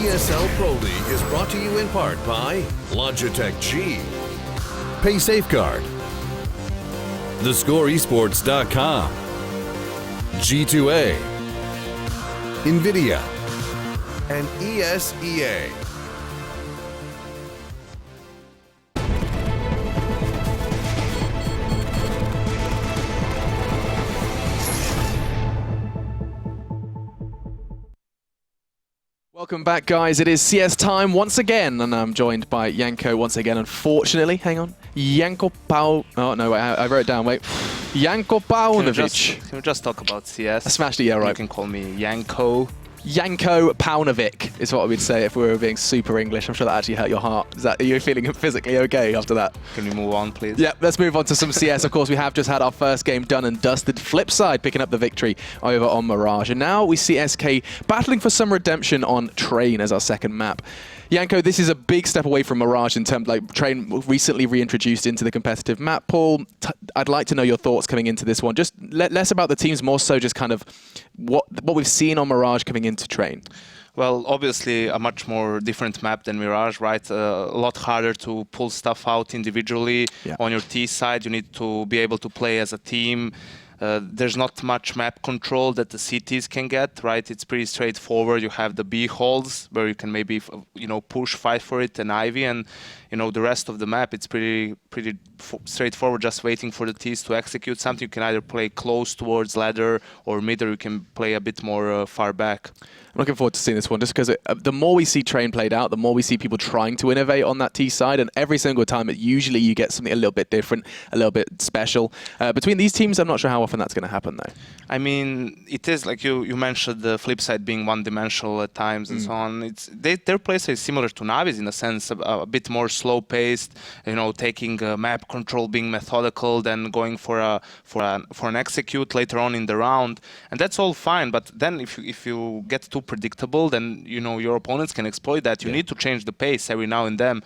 ESL Pro League is brought to you in part by Logitech G, Pay Safeguard, TheScoreEsports.com, G2A, NVIDIA, and ESEA. Welcome back, guys. It is CS time once again, and I'm joined by Janko once again. Unfortunately, hang on, Janko Pau. Oh no, wait, I wrote it down. Wait, Janko Paunovic. Can we just talk about CS? I smashed it. Yeah, right. You can call me Janko. Janko Paunovic is what we'd say if we were being super English. I'm sure that actually hurt your heart. Are you feeling physically okay after that? Can we move on, please? Yeah, let's move on to some CS. Of course, we have just had our first game done and dusted. Flipside picking up the victory over on Mirage. And now we see SK battling for some redemption on Train as our second map. Janko, this is a big step away from Mirage in terms like Train recently reintroduced into the competitive map pool. I'd like to know your thoughts coming into this one. Just less about the teams, more so just kind of what we've seen on Mirage coming into Train. Well, obviously a much more different map than Mirage, right? A lot harder to pull stuff out individually. Yeah. On your T side, you need to be able to play as a team. There's not much map control that the CTs can get, right? It's pretty straightforward. You have the B holes where you can maybe, push, fight for it, and Ivy, and the rest of the map, it's pretty straightforward. Just waiting for the Ts to execute something. You can either play close towards ladder or mid, or you can play a bit more far back. I'm looking forward to seeing this one, just because the more we see Train played out, the more we see people trying to innovate on that T side, and every single time, usually you get something a little bit different, a little bit special. Between these teams, I'm not sure how often that's going to happen, though. I mean, it is like you mentioned the flip side being one-dimensional at times and so on. Their playstyle is similar to Navi's in a sense, a bit more slow-paced. Taking map control, being methodical, then going for an execute later on in the round, and that's all fine. But then if you get too predictable, then your opponents can exploit that. You need to change the pace every now and then,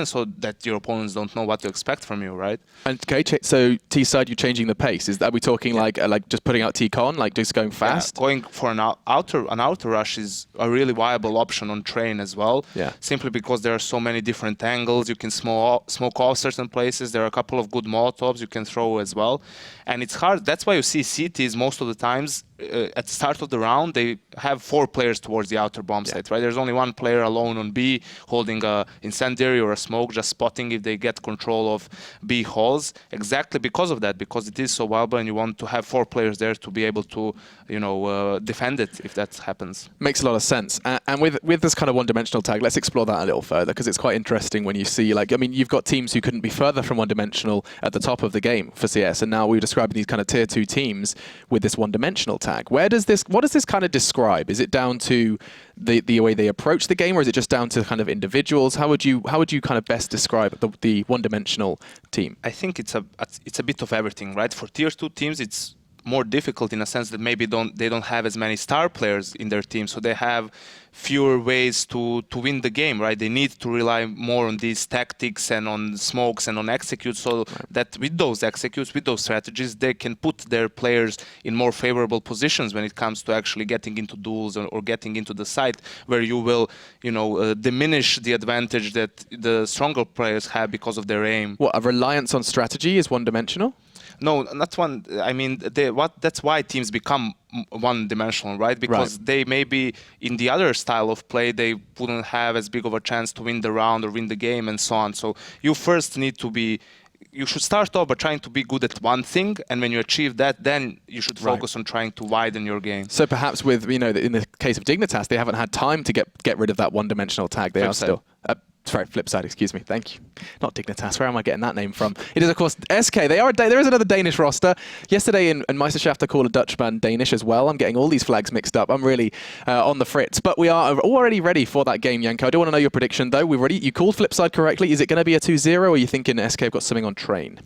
so that your opponents don't know what to expect from you, right? And okay, so T side, you're changing the pace. Are we talking like just putting out T-con, like just going fast? Yeah, going for an outer rush is a really viable option on Train as well. Yeah. Simply because there are so many different angles. You can smoke off certain places. There are a couple of good Molotovs you can throw as well, and it's hard. That's why you see CTs most of the times. At the start of the round, they have 4 players towards the outer bomb site, right? There's only 1 player alone on B, holding a incendiary or a smoke, just spotting if they get control of B halls. Exactly because of that, because it is so viable, and you want to have 4 players there to be able to, defend it if that happens. Makes a lot of sense. And with this kind of one-dimensional tag, let's explore that a little further, because it's quite interesting when you see, you've got teams who couldn't be further from one-dimensional at the top of the game for CS, and now we're describing these kind of tier 2 teams with this one-dimensional tag. What does this kind of describe? Is it down to the way they approach the game, or is it just down to kind of individuals? How would you kind of best describe the one-dimensional team? I think it's a bit of everything, right? For tier 2 teams, it's more difficult in a sense that maybe they don't have as many star players in their team, so they have fewer ways to win the game, right? They need to rely more on these tactics and on smokes and on executes, so that with those executes, with those strategies, they can put their players in more favorable positions when it comes to actually getting into duels or getting into the site, where you will, diminish the advantage that the stronger players have because of their aim. What, a reliance on strategy is one-dimensional? No, not one. I mean, that's why teams become one-dimensional, right? Because they maybe in the other style of play, they wouldn't have as big of a chance to win the round or win the game and so on. So you first need to be. You should start off by trying to be good at one thing, and when you achieve that, then you should focus on trying to widen your game. So perhaps with in the case of Dignitas, they haven't had time to get rid of that one-dimensional tag. They are still. Sorry, Flipside, excuse me. Thank you. Not Dignitas. Where am I getting that name from? It is, of course, SK. There is another Danish roster. Yesterday in Meisterschaft, I called a Dutchman Danish as well. I'm getting all these flags mixed up. I'm really on the fritz. But we are already ready for that game, Janko. I do want to know your prediction, though. You called Flipside correctly. Is it going to be a 2-0, or are you thinking SK have got something on Train?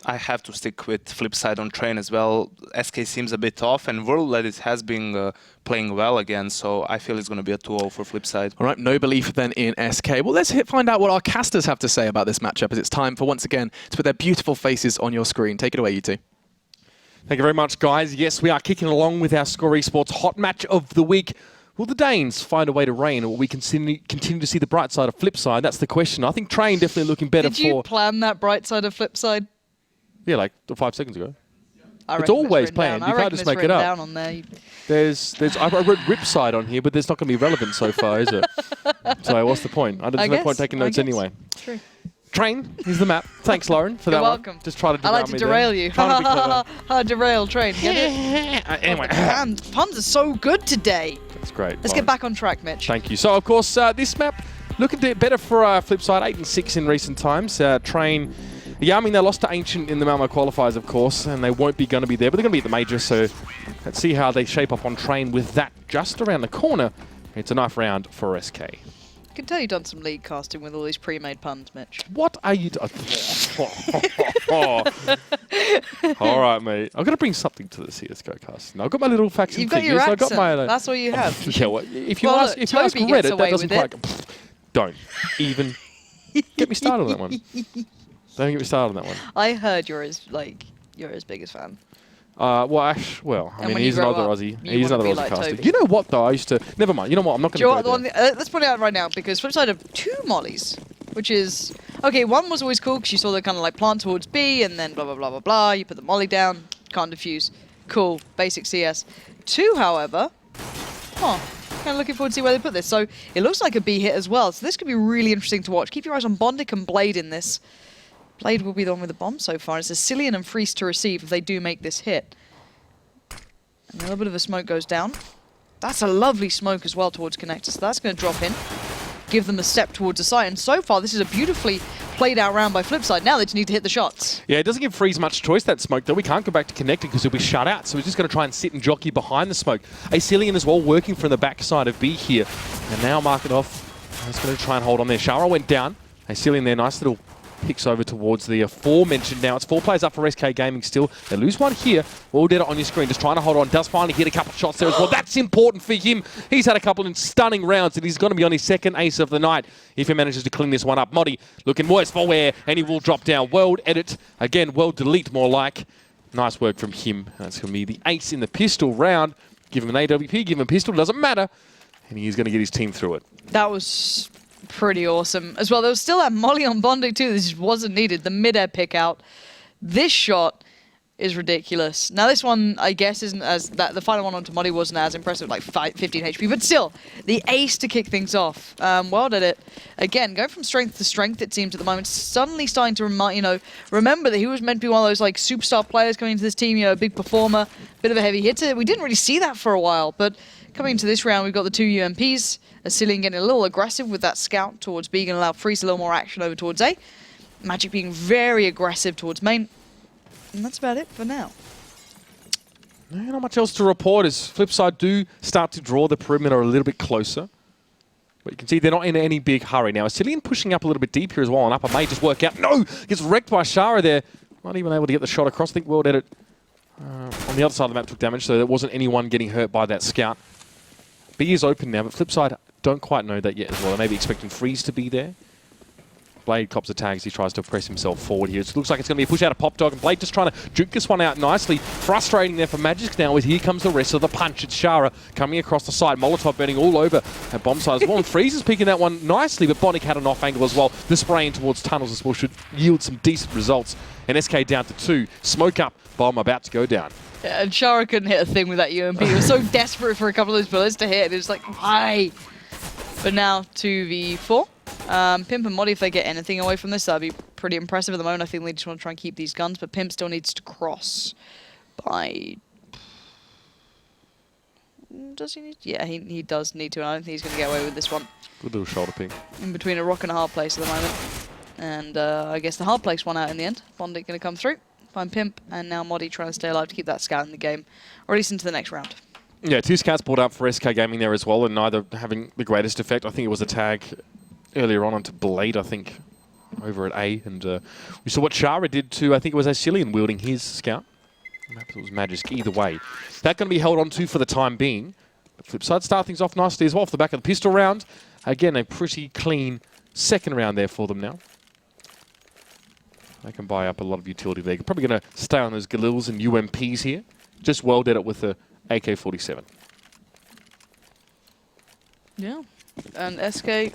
I have to stick with Flipside on Train as well. SK seems a bit off, and World Edit has been playing well again, so I feel it's going to be a 2-0 for Flipside. All right, no belief then in SK. Well, let's find out what our casters have to say about this matchup, as it's time for, once again, to put their beautiful faces on your screen. Take it away, you two. Thank you very much, guys. Yes, we are kicking along with our Score Esports Hot Match of the Week. Will the Danes find a way to reign, or will we continue to see the bright side of Flipside? That's the question. I think Train definitely looking better for... Did you plan that bright side of Flipside? Yeah, like 5 seconds ago. It's always planned. You can't just make it up. Down on there. I wrote Ripside on here, but there's not going to be relevant so far, is it? So what's the point? There's no point taking notes anyway. True. Train is the map. Thanks, Lauren, for that one. You're welcome. Just try to derail I like to me derail there. you. Trying to be clever. Derail Train. Get it? Anyway. Puns are so good today. That's great. Let's get back on track, Mitch. Thank you. So, of course, this map looking better for Flipside, 8 and 6 in recent times. Train... Yeah, I mean, they lost to Ancient in the Malmo qualifiers, of course, and they won't be going to be there, but they're going to be at the major, so let's see how they shape up on Train with that just around the corner. It's a nice round for SK. I can tell you've done some league casting with all these pre-made puns, Mitch. What are you doing? All right, mate. I've got to bring something to the CSGO cast. Now, I've got my little facts and You've got figures. your I've accent. got my, That's what you have. Yeah, well, if you Well, ask, look, if you ask Toby Reddit, gets that away doesn't with quite... Don't even get me started on that one. Don't get me started on that one. I heard you're his biggest fan. I mean, he's another Aussie. He's another Aussie like caster. Toby. You know what, though? I used to... Never mind. You know what? I'm not going to go there. Let's put it out right now, because Flipside have 2 mollies, which is... Okay, one was always cool, because you saw the kind of like plant towards B, and then blah, blah, blah, blah, blah. You put the molly down, can't defuse. Cool, basic CS. 2, however... Kind of looking forward to see where they put this. So, it looks like a B hit as well, so this could be really interesting to watch. Keep your eyes on Bondic and Blade in this. Blade will be the one with the bomb so far. It's a Cillian and Freeze to receive if they do make this hit. And a little bit of a smoke goes down. That's a lovely smoke as well towards Connector, so that's going to drop in. Give them a step towards the site, and so far this is a beautifully played out round by Flipside. Now they just need to hit the shots. Yeah, it doesn't give Freeze much choice, that smoke, though. We can't go back to Connector because he'll be shut out, so he's just going to try and sit and jockey behind the smoke. A Cillian as well working from the backside of B here. And now mark it off. He's going to try and hold on there. Shara went down. A Cillian there, nice little picks over towards the aforementioned. Now it's 4 players up for SK Gaming still. They lose one here. All dead on your screen, just trying to hold on. Does finally hit a couple of shots there as well. That's important for him. He's had a couple of stunning rounds, and he's going to be on his 2nd ace of the night if he manages to clean this one up. Modi looking worse for wear, and he will drop down. World edit. Again, world delete more like. Nice work from him. That's going to be the ace in the pistol round. Give him an AWP, give him a pistol, doesn't matter. And he's going to get his team through it. That was pretty awesome. As well, there was still that molly on Bondi too. This just wasn't needed. The mid-air pick out. This shot is ridiculous. Now this one, I guess, isn't as... the final one onto Modi wasn't as impressive, like 15 HP. But still, the ace to kick things off. Well did it. Again, going from strength to strength, it seems, at the moment. Suddenly starting to remember that he was meant to be one of those like superstar players coming into this team, a big performer, bit of a heavy hitter. We didn't really see that for a while, but coming into this round, we've got the 2 UMPs. Cillian getting a little aggressive with that scout towards B, going to allow Freeze a little more action over towards A. Magic being very aggressive towards main. And that's about it for now. Not much else to report as Flipside do start to draw the perimeter a little bit closer. But you can see they're not in any big hurry now. Cillian pushing up a little bit deep here as well, and upper may just work out. No! Gets wrecked by Shara there. Not even able to get the shot across. I think World Edit on the other side of the map took damage, so there wasn't anyone getting hurt by that scout. B is open now, but Flipside don't quite know that yet as well. They may be expecting Freeze to be there. Blade cops the tags. He tries to press himself forward here. It looks like it's going to be a push out of Pop Dog, and Blade just trying to juke this one out nicely. Frustrating there for Magic now as here comes the rest of the punch. It's Shara coming across the side. Molotov burning all over at bomb side as well. And Freeze is picking that one nicely, but Bonic had an off angle as well. The spraying towards tunnels as well should yield some decent results. And SK down to 2. Smoke up. Bomb about to go down. Yeah, and Shara couldn't hit a thing with that UMP. He was so desperate for a couple of those bullets to hit. It was like, why? But now 2v4. Pimp and Modi, if they get anything away from this, that'd be pretty impressive at the moment. I think they just want to try and keep these guns, but Pimp still needs to cross by... Does he need? Yeah, he does need to, and I don't think he's going to get away with this one. Good little shoulder ping. In between a rock and a hard place at the moment. And I guess the hard place won out in the end. Bondic going to come through, find Pimp, and now Modi trying to stay alive to keep that scout in the game, or at least into the next round. Yeah, 2 scouts brought up for SK Gaming there as well, and neither having the greatest effect. I think it was a tag earlier on onto Blade, I think, over at A. And we saw what Shara did to, I think it was Cillian wielding his scout. Perhaps it was Magic. Either way, that's going to be held on to for the time being. But Flipside start things off nicely as well off the back of the pistol round. Again, a pretty clean 2nd round there for them now. They can buy up a lot of utility there. Probably going to stay on those Galils and UMPs here. Just well dead it with the AK-47. Yeah. And SK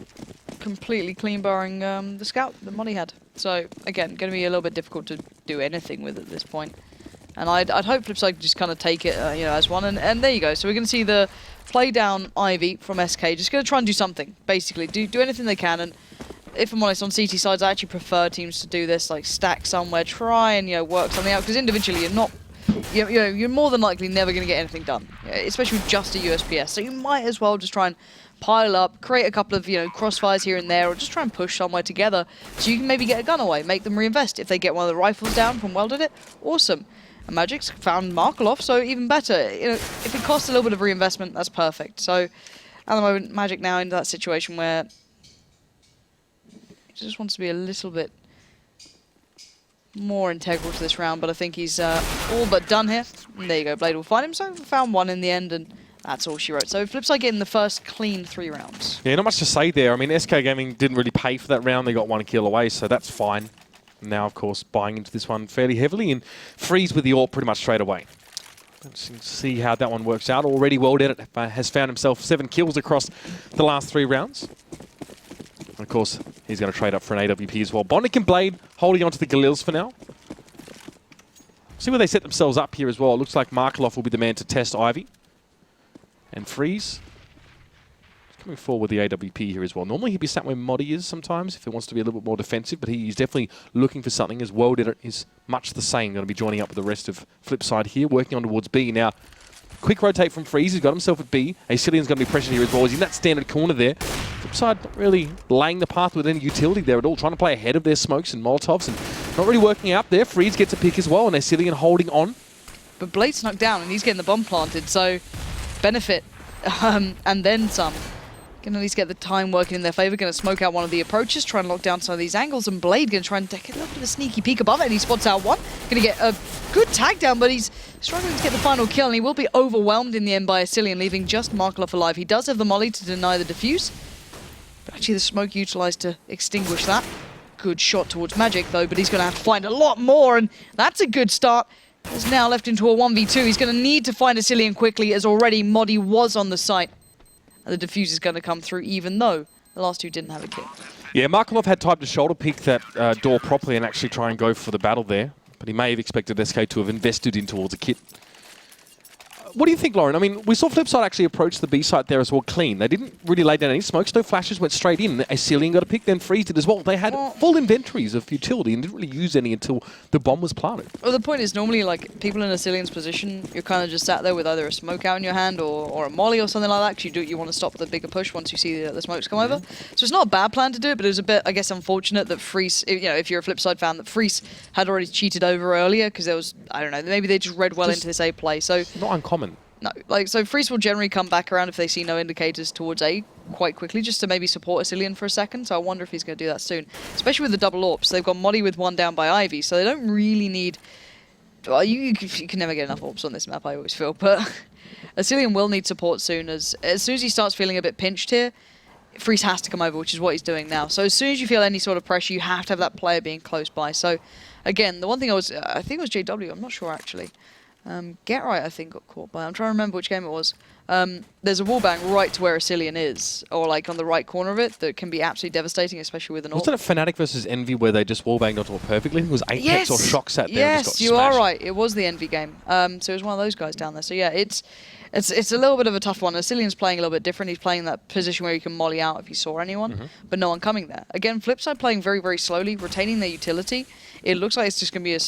completely clean barring the scout that Monty had. So, again, going to be a little bit difficult to do anything with at this point. And I'd hope Flipside could just kind of take it as one. And there you go. So we're going to see the play down Ivy from SK. Just going to try and do something, basically. Do anything they can. And if I'm honest, on CT sides, I actually prefer teams to do this, like stack somewhere, try and work something out. Because individually, you're not... You're more than likely never going to get anything done, especially with just a USPS. So you might as well just try and pile up, create a couple of crossfires here and there, or just try and push somewhere together so you can maybe get a gun away, make them reinvest. If they get one of the rifles down from Welded It, awesome. And Magic's found Markelov, so even better. If it costs a little bit of reinvestment, that's perfect. So at the moment, Magic now into that situation where he just wants to be a little bit more integral to this round, but I think he's all but done here. And there you go, Blade will find him. So we found one in the end, and that's all she wrote. So Flipside getting the first clean 3 rounds. Yeah, not much to say there. I mean, SK Gaming didn't really pay for that round. They got 1 kill away, so that's fine. Now, of course, buying into this one fairly heavily and freeze with the AWP pretty much straight away. Let's see how that one works out. Already Welded It has found himself 7 kills across the last 3 rounds. And of course, he's going to trade up for an AWP as well. Bondic and Blade holding on to the Galils for now. See where they set themselves up here as well. It looks like Markelov will be the man to test Ivy. And Freeze coming forward with the AWP here as well. Normally he'd be sat where Moddy is sometimes if he wants to be a little bit more defensive, but he's definitely looking for something as Welded It is much the same. Going to be joining up with the rest of Flipside here, working on towards B. Now, quick rotate from Freeze. He's got himself at B. Acilian's going to be pressured here as well. He's in that standard corner there. Flipside not really laying the path with any utility there at all, trying to play ahead of their smokes and Molotovs and not really working out there. Freeze gets a pick as well, and Acilian holding on. But Blade snuck down, and he's getting the bomb planted, so benefit, and then some. Can at least get the time working in their favor. Going to smoke out one of the approaches, try and lock down some of these angles, and Blade going to try and take a little bit of a sneaky peek above it, and he spots out one. Going to get a good tag down, but he's struggling to get the final kill, and he will be overwhelmed in the end by Acilian, leaving just Markelov alive. He does have the molly to deny the defuse, but actually the smoke utilized to extinguish that. Good shot towards Magic, though, but he's going to have to find a lot more, and that's a good start. He's now left into a 1v2. He's going to need to find Acilian quickly, as already Moddy was on the site. And the defuse is going to come through, even though the last 2 didn't have a kill. Yeah, Markelov had time to shoulder pick that door properly and actually try and go for the battle there. But he may have expected SK to have invested in towards a kit. What do you think, Lauren? I mean, we saw Flipside actually approach the B site there as well clean. They didn't really lay down any smokes, no flashes, went straight in. Acilian got a pick, then Freeze did as well. They had full inventories of utility and didn't really use any until the bomb was planted. Well, the point is, normally, like, people in Acilian's position, you're kind of just sat there with either a smoke out in your hand or a molly or something like that, because you want to stop the bigger push once you see the smokes come over. So it's not a bad plan to do it, but it was a bit, I guess, unfortunate that Freeze, if you're a Flipside fan, that Freeze had already cheated over earlier, because there was, I don't know, maybe they just read well into this A play. So not uncommon. No, so Freeze will generally come back around if they see no indicators towards A quite quickly, just to maybe support Acilian for a second. So I wonder if he's going to do that soon, especially with the double AWPs. They've got Moddy with 1 down by Ivy, so they don't really need... Well, you can never get enough AWPs on this map, I always feel, but Acilian will need support soon. As soon as he starts feeling a bit pinched here, Freeze has to come over, which is what he's doing now. So as soon as you feel any sort of pressure, you have to have that player being close by. So again, the one thing I think it was JW, I'm not sure actually. Get Right, I think, got caught by. I'm trying to remember which game it was. There's a wallbang right to where Acilian is, or like on the right corner of it, that can be absolutely devastating, especially with an AWP. Wasn't it Fnatic versus Envy where they just wallbanged onto it perfectly? I think it was Apex or Shocksat there. Yes, and just got you smashed. are right. It was the Envy game. So it was one of those guys down there. So yeah, it's a little bit of a tough one. Acilian's playing a little bit different. He's playing that position where you can molly out if you saw anyone, but no one coming there. Again, Flipside playing very, very slowly, retaining their utility. It looks like it's just going to be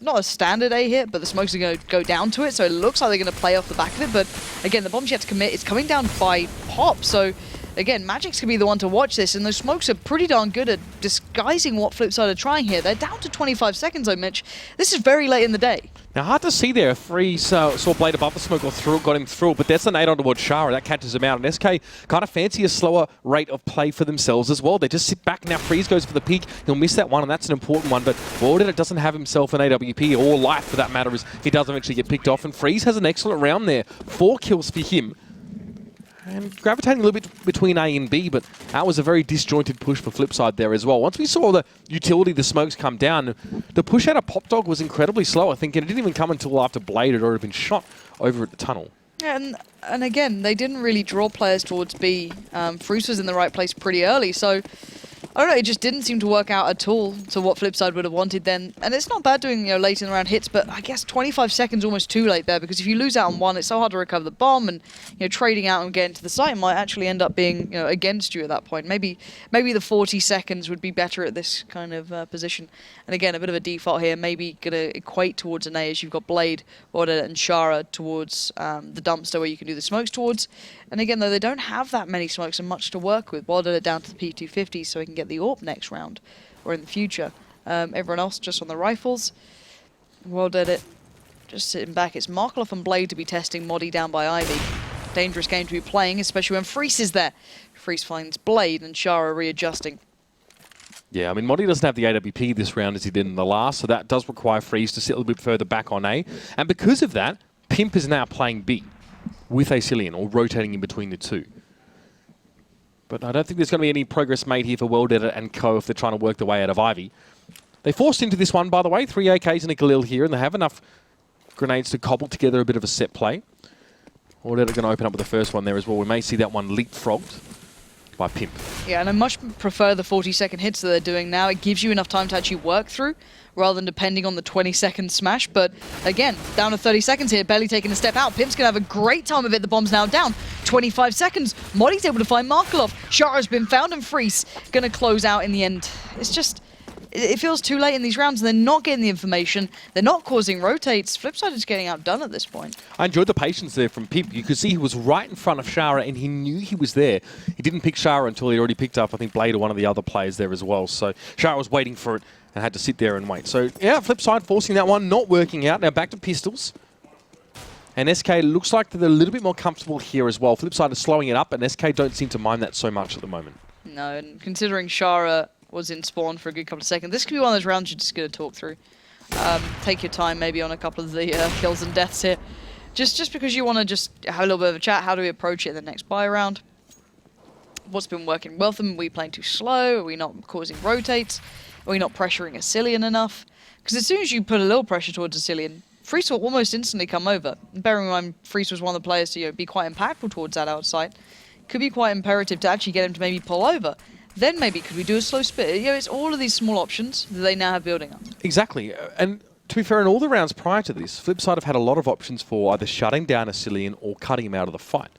not a standard A hit, but the smokes are going to go down to it, so it looks like they're going to play off the back of it. But again, the bomb's yet to commit. It's coming down by pop, so again, Magic's going to be the one to watch this, and those smokes are pretty darn good at disguising what Flipside are trying here. They're down to 25 seconds, though, Mitch. This is very late in the day. Now, hard to see there if Freeze saw Blade above the smoke or through it, got him through it, but that's the nade on towards Shara. That catches him out, and SK kind of fancy a slower rate of play for themselves as well. They just sit back now. Freeze goes for the peak. He'll miss that one, and that's an important one, but Welded It doesn't have himself an AWP, or life for that matter, as he does eventually get picked off, and Freeze has an excellent round there. 4 kills for him. And gravitating a little bit between A and B, but that was a very disjointed push for Flipside there as well. Once we saw the utility, the smokes come down, the push out of Pop Dog was incredibly slow, I think, and it didn't even come until after Blade had already been shot over at the tunnel. And again, they didn't really draw players towards B. Freeze was in the right place pretty early, so I don't know, it just didn't seem to work out at all to what Flipside would have wanted then. And it's not bad doing, late in the round hits, but I guess 25 seconds almost too late there, because if you lose out on one, it's so hard to recover the bomb, and trading out and getting to the site might actually end up being against you at that point. Maybe the 40 seconds would be better at this kind of position. And again, a bit of a default here, maybe going to equate towards an A as you've got Blade, Order, and Shara towards the dumpster where you can do the smokes towards. And again, though, they don't have that many smokes and much to work with. Wilder down to the P250 so he can get the AWP next round or in the future. Everyone else just on the rifles. Wilder just sitting back. It's Markloff and Blade to be testing Modi down by Ivy. Dangerous game to be playing, especially when Freeze is there. Freeze finds Blade and Shara readjusting. Yeah, I mean, Modi doesn't have the AWP this round as he did in the last, so that does require Freeze to sit a little bit further back on A. And because of that, Pimp is now playing B with Acilian, or rotating in between the two. But I don't think there's going to be any progress made here for World Edit and Co. if they're trying to work their way out of Ivy. They forced into this one, by the way. 3 AKs and a Galil here, and they have enough grenades to cobble together a bit of a set play. World Edit going to open up with the first one there as well. We may see that one leapfrogged by Pimp. Yeah, and I much prefer the 40-second hits that they're doing now. It gives you enough time to actually work through, rather than depending on the 20-second smash. But again, down to 30 seconds here, barely taking a step out. Pimp's going to have a great time of it. The bomb's now down. 25 seconds. Modi's able to find Markloff. Shara's been found, and Freeze going to close out in the end. It's just, it feels too late in these rounds, and they're not getting the information. They're not causing rotates. Flipside is getting outdone at this point. I enjoyed the patience there from Pimp. You could see he was right in front of Shara, and he knew he was there. He didn't pick Shara until he already picked up, I think, Blade or one of the other players there as well. So Shara was waiting for it and had to sit there and wait. So, yeah, Flipside forcing that one, not working out. Now back to pistols. And SK looks like they're a little bit more comfortable here as well. Flipside is slowing it up, and SK don't seem to mind that so much at the moment. No, and considering Shara was in spawn for a good couple of seconds, this could be one of those rounds you're just going to talk through. Take your time maybe on a couple of the kills and deaths here. Just because you want to just have a little bit of a chat. How do we approach it in the next buy round? What's been working well for them? Are we playing too slow? Are we not causing rotates? Are we not pressuring Acilian enough? Because as soon as you put a little pressure towards Acilian, Freeze will almost instantly come over. Bearing in mind, Freeze was one of the players to be quite impactful towards that outside. Could be quite imperative to actually get him to maybe pull over. Then maybe could we do a slow spit? It's all of these small options that they now have building up. Exactly. And to be fair, in all the rounds prior to this, Flipside have had a lot of options for either shutting down Acilian or cutting him out of the fight.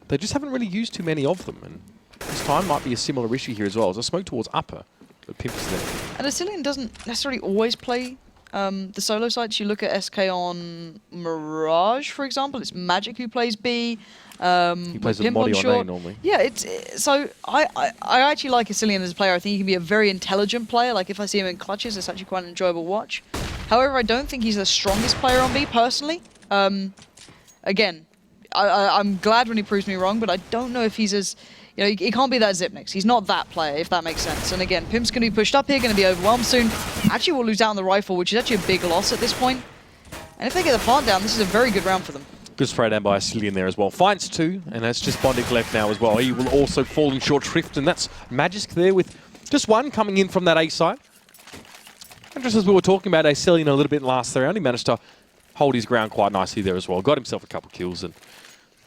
They just haven't really used too many of them. And this time might be a similar issue here as well. As a smoke towards upper. But Pimp's there. And Acilian doesn't necessarily always play the solo sites. You look at SK on Mirage, for example. It's Magic who plays B. He plays with Modi on A normally. Yeah, so I actually like Acilian as a player. I think he can be a very intelligent player. Like if I see him in clutches, it's actually quite an enjoyable watch. However, I don't think he's the strongest player on B personally. Again, I'm glad when he proves me wrong, but I don't know if he's as... he can't be that Zipnix. He's not that player, if that makes sense. And again, Pimp's going to be pushed up here, going to be overwhelmed soon. Actually, will lose out on the rifle, which is actually a big loss at this point. And if they get the plant down, this is a very good round for them. Good spray down by Acilian there as well. Finds 2, and that's just Bondic left now as well. He will also fall in short shrift, and that's Magisk there with just one coming in from that A side. And just as we were talking about Acilian a little bit last round, he managed to hold his ground quite nicely there as well. Got himself a couple kills, and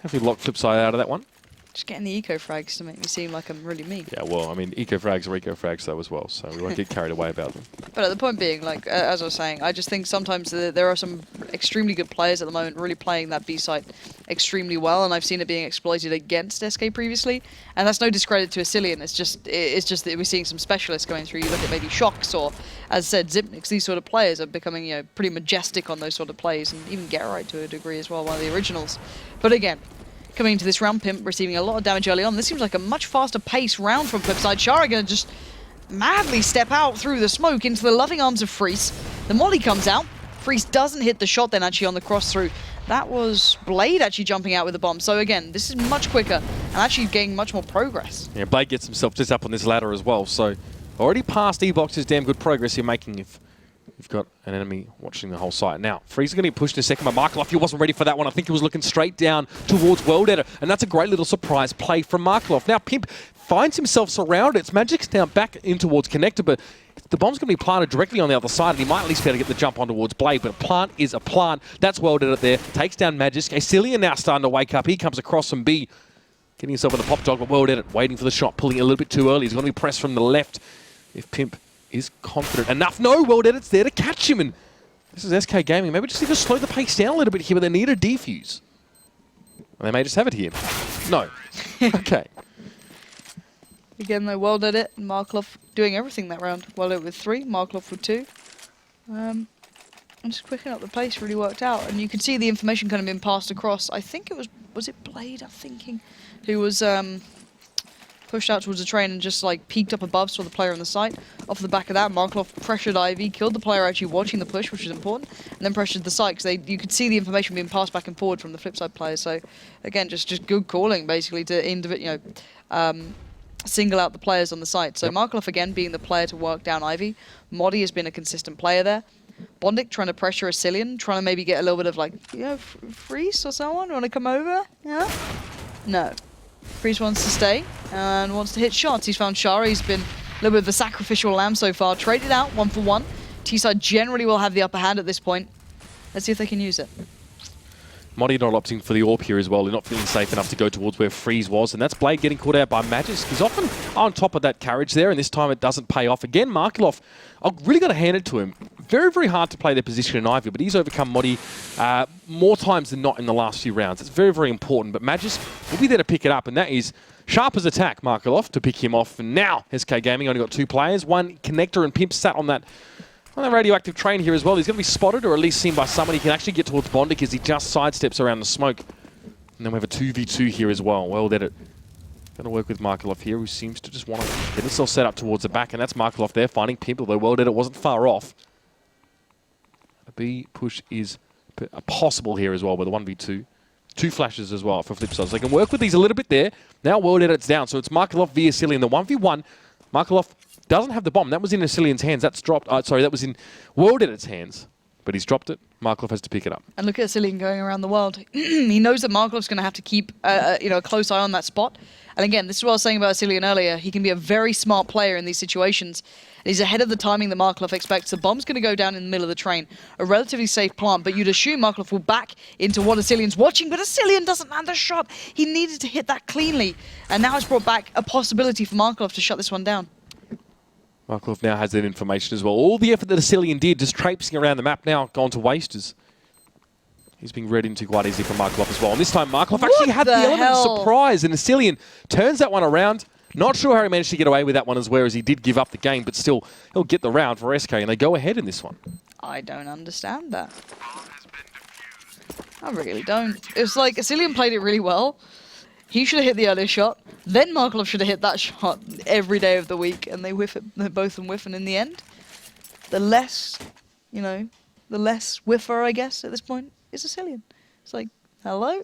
hopefully locked Flipside out of that one. Just getting the eco frags to make me seem like I'm really mean. Yeah, well, I mean, eco frags are eco frags though as well, so we won't get carried away about them. But the point being, like, as I was saying, I just think sometimes there are some extremely good players at the moment really playing that B site extremely well, and I've seen it being exploited against SK previously, and that's no discredit to Acilian. It's just that we're seeing some specialists going through. You look at maybe Shocks or, as I said, Zipnix. These sort of players are becoming, pretty majestic on those sort of plays, and even Get-Right to a degree as well, one of the originals. But again, coming into this round, Pimp receiving a lot of damage early on. This seems like a much faster pace round from Flipside. Shara going to just madly step out through the smoke into the loving arms of Freeze. The molly comes out. Freeze doesn't hit the shot then actually on the cross through. That was Blade actually jumping out with the bomb. So again, this is much quicker and actually gaining much more progress. Yeah, Blade gets himself just up on this ladder as well. So already past E-Box is damn good progress you're making if you've got an enemy watching the whole site. Now, Freeze is going to get pushed in a second by Markloff. He wasn't ready for that one. I think he was looking straight down towards World Editor. And that's a great little surprise play from Markloff. Now, Pimp finds himself surrounded. It's Magic's now back in towards Connector, but it's the bomb's going to be planted directly on the other side, and he might at least be able to get the jump on towards Blade, but a plant is a plant. That's well done it there. Takes down Magisk. Cillian now starting to wake up. He comes across from B, getting himself in the pop dog, but well did it. Waiting for the shot, pulling it a little bit too early. He's going to be pressed from the left. If Pimp is confident enough. No, well did it's there to catch him, and this is SK Gaming. Maybe just need to slow the pace down a little bit here, but they need a defuse. And they may just have it here. No. Okay. Again, though, well did it. Markloff doing everything that round. Well did it with 3, Markloff with 2. And just quickening up the pace really worked out. And you could see the information kind of being passed across. I think it was it Blade, I'm thinking, who was pushed out towards the train and just like peeked up above, saw the player on the site. Off the back of that, Markloff pressured Ivy, killed the player actually watching the push, which is important, and then pressured the site because you could see the information being passed back and forward from the Flipside players. So again, just good calling basically to single out the players on the site. So Markloff again being the player to work down Ivy. Modi has been a consistent player there. Bondic trying to pressure a Cillian, trying to maybe get a little bit of like, Freeze or someone want to come over? Yeah? No. Freeze wants to stay and wants to hit shots. He's found Shara. He's been a little bit of the sacrificial lamb so far. Traded out 1 for 1. T-side generally will have the upper hand at this point. Let's see if they can use it. Modi not opting for the AWP here as well. They're not feeling safe enough to go towards where Freeze was, and that's Blade getting caught out by Magisk. He's often on top of that carriage there, and this time it doesn't pay off. Again, Markloff, I've really got to hand it to him. Very, very hard to play their position in Ivy, but he's overcome Modi more times than not in the last few rounds. It's very, very important, but Magisk will be there to pick it up, and that is sharp as attack, Markloff, to pick him off. And now SK Gaming only got 2 players. One Connector and Pimp sat on that radioactive train here as well. He's going to be spotted or at least seen by someone. He can actually get towards Bondic as he just sidesteps around the smoke. And then we have a 2v2 here as well. Well did it. Going to work with Markloff here, who seems to just want to get himself set up towards the back. And that's Markloff there finding Pimp, although well did it wasn't far off. A B push is possible here as well with a 1v2. 2 flashes as well for Flipside. So they can work with these a little bit there. Now well did it's down. So it's Markloff via Cillian. The 1v1. Markloff doesn't have the bomb. That was in Cillian's hands. That's dropped. Sorry, that was in World Edit's hands. But he's dropped it. Markloff has to pick it up. And look at Cillian going around the world. He knows that Markloff's going to have to keep a close eye on that spot. And again, this is what I was saying about Cillian earlier. He can be a very smart player in these situations. He's ahead of the timing that Markloff expects. The bomb's going to go down in the middle of the train. A relatively safe plant, but you'd assume Markloff will back into what Cillian's watching, but Cillian doesn't land the shot. He needed to hit that cleanly. And now it's brought back a possibility for Markloff to shut this one down. Markloff now has that information as well. All the effort that Cillian did, just traipsing around the map now, gone to waste. He's being read into quite easy for Markloff as well. And this time Markloff actually had the element of surprise, and Cillian turns that one around. Not sure how he managed to get away with that one as well, as he did give up the game, but still, he'll get the round for SK, and they go ahead in this one. I don't understand that. I really don't. It's like Cillian played it really well. He should have hit the earlier shot. Then Markloff should have hit that shot every day of the week, and they whiff it. They're both of them whiff, and in the end, the less whiffer, I guess, at this point, is Cillian. It's like, hello?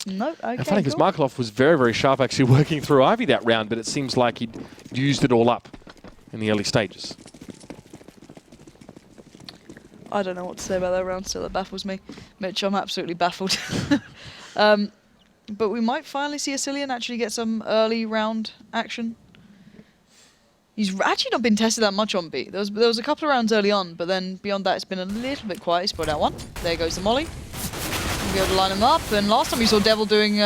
No, okay. And funny because Markloff was very, very sharp actually working through Ivy that round, but it seems like he'd used it all up in the early stages. I don't know what to say about that round still. It baffles me. Mitch, I'm absolutely baffled. But we might finally see Cillian actually get some early round action. He's actually not been tested that much on B. There was a couple of rounds early on, but then beyond that it's been a little bit quiet. He's put out one. There goes the molly. We'll be able to line him up. And last time we saw Devil doing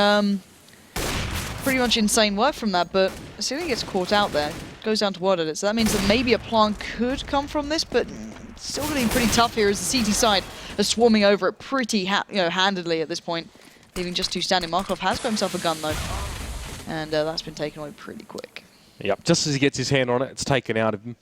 pretty much insane work from that, but Cillian gets caught out there. Goes down to World Edit. So that means that maybe a plant could come from this, but it's still going to be pretty tough here as the CT side are swarming over it pretty handedly at this point. Leaving just 2 standing. Markloff has got himself a gun though. And that's been taken away pretty quick. Yep, just as he gets his hand on it, it's taken out of him.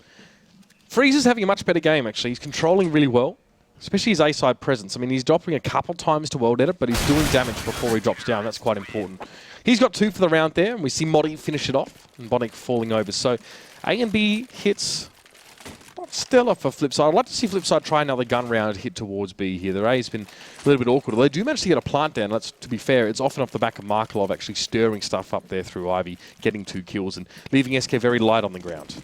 Freeze is having a much better game actually. He's controlling really well. Especially his A-side presence. I mean, he's dropping a couple times to World Edit, but he's doing damage before he drops down. That's quite important. He's got 2 for the round there, and we see Modi finish it off, and Bonnick falling over. So A and B hits not stellar for Flipside. I'd like to see Flipside try another gun round hit towards B here. Their A has been a little bit awkward. They do manage to get a plant down. To be fair, it's often off the back of Markloff actually stirring stuff up there through Ivy, getting 2 kills, and leaving SK very light on the ground.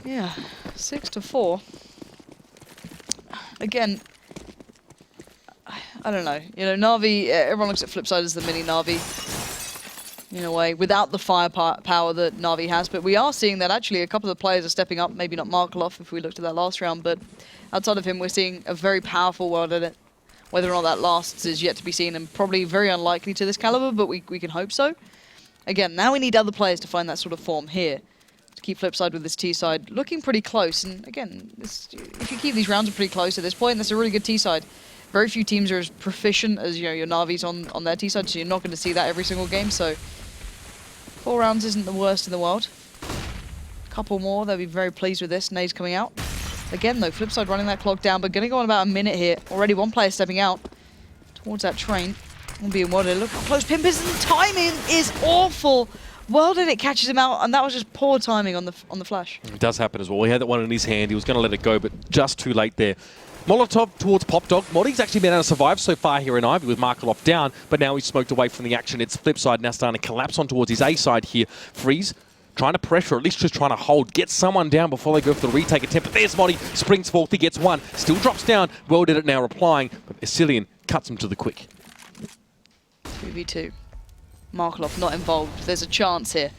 Yeah, 6-4. Again, I don't know. You know, Na'Vi, everyone looks at Flipside as the mini Na'Vi. in a way, without the firepower that Na'Vi has. But we are seeing that actually a couple of players are stepping up, maybe not Markelov if we looked at that last round, but outside of him, we're seeing a very powerful World Edit. Whether or not that lasts is yet to be seen, and probably very unlikely to this caliber, but we can hope so. Again, now we need other players to find that sort of form here to keep Flipside with this T side looking pretty close. And again, if you keep these rounds pretty close at this point, that's a really good T side. Very few teams are as proficient as your Na'Vis on their T side, so you're not going to see that every single game. So 4 rounds isn't the worst in the world. A couple more, they'll be very pleased with this. Nade's coming out. Again though, Flipside running that clock down, but going to go on about a minute here. Already one player stepping out towards that train. Will be in World Edit. Look how close Pimp is, and the timing is awful. World Edit catches him out, and that was just poor timing on the flash. It does happen as well. He had that one in his hand. He was going to let it go, but just too late there. Molotov towards Pop Dog. Modi's actually been able to survive so far here in Ivy with Markelov down, but now he's smoked away from the action. It's Flipside now starting to collapse on towards his A side here. Freeze trying to pressure, or at least just trying to hold, get someone down before they go for the retake attempt. But there's Modi, springs forth, he gets one, still drops down. World Edit now replying, but Esilian cuts him to the quick. 2v2. Markelov not involved. There's a chance here.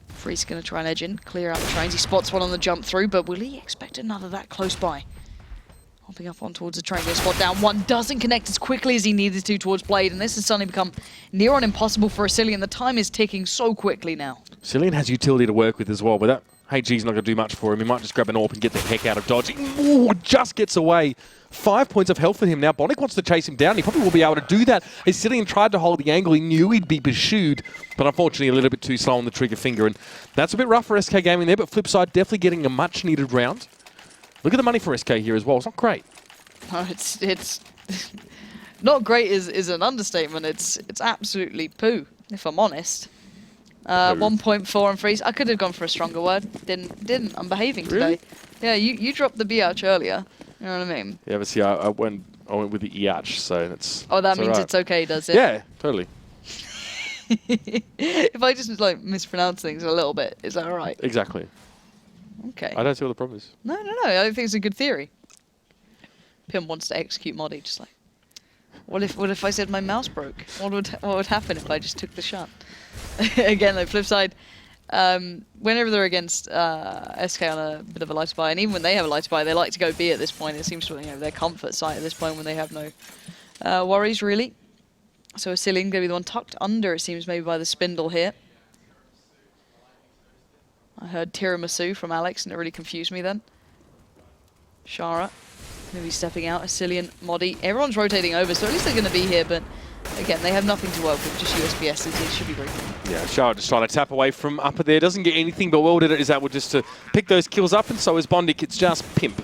Freeze going to try and edge in, clear out the trains. He spots one on the jump through, but will he expect another that close by? Hopping up on towards the train, going to spot down. One doesn't connect as quickly as he needed to towards Blade, and this has suddenly become near on impossible for Esilian. The time is ticking so quickly now. Esilian has utility to work with as well, but that HG's not going to do much for him. He might just grab an AWP and get the heck out of dodge. Ooh, just gets away. 5 points of health for him now. Bonic wants to chase him down. He probably will be able to do that. Esilian tried to hold the angle. He knew he'd be pursued, but unfortunately a little bit too slow on the trigger finger. And that's a bit rough for SK Gaming there, but Flipside definitely getting a much-needed round. Look at the money for SK here as well. It's not great. No, it's not great is an understatement. It's absolutely poo, if I'm honest. 1.4 on Freeze. I could have gone for a stronger word. Didn't. I'm behaving today. Really? Yeah, you dropped the biatch earlier. You know what I mean? Yeah, but see, I went with the EH, so that's. Oh, that that's means right. it's okay, does it? Yeah, totally. If I just like mispronounce things a little bit, is that all right? Exactly. Okay. I don't see what the problem is. No. I think it's a good theory. Pim wants to execute Modi, just like, what if I said my mouse broke? What would happen if I just took the shot? Again, though, Flipside, whenever they're against SK on a bit of a lighter buy, and even when they have a lighter buy, they like to go B at this point. It seems to be their comfort site at this point when they have no worries, really. So Esilian going to be the one tucked under, it seems, maybe by the spindle here. I heard tiramisu from Alex, and it really confused me then. Shara. Maybe stepping out, Esilian, Modi. Everyone's rotating over, so at least they're going to be here, but again, they have nothing to work with, just USBS. It should be great. Yeah, Shara just trying to tap away from upper there. Doesn't get anything, but World Edit is able just to pick those kills up, and so is Bondic. It's just Pimp.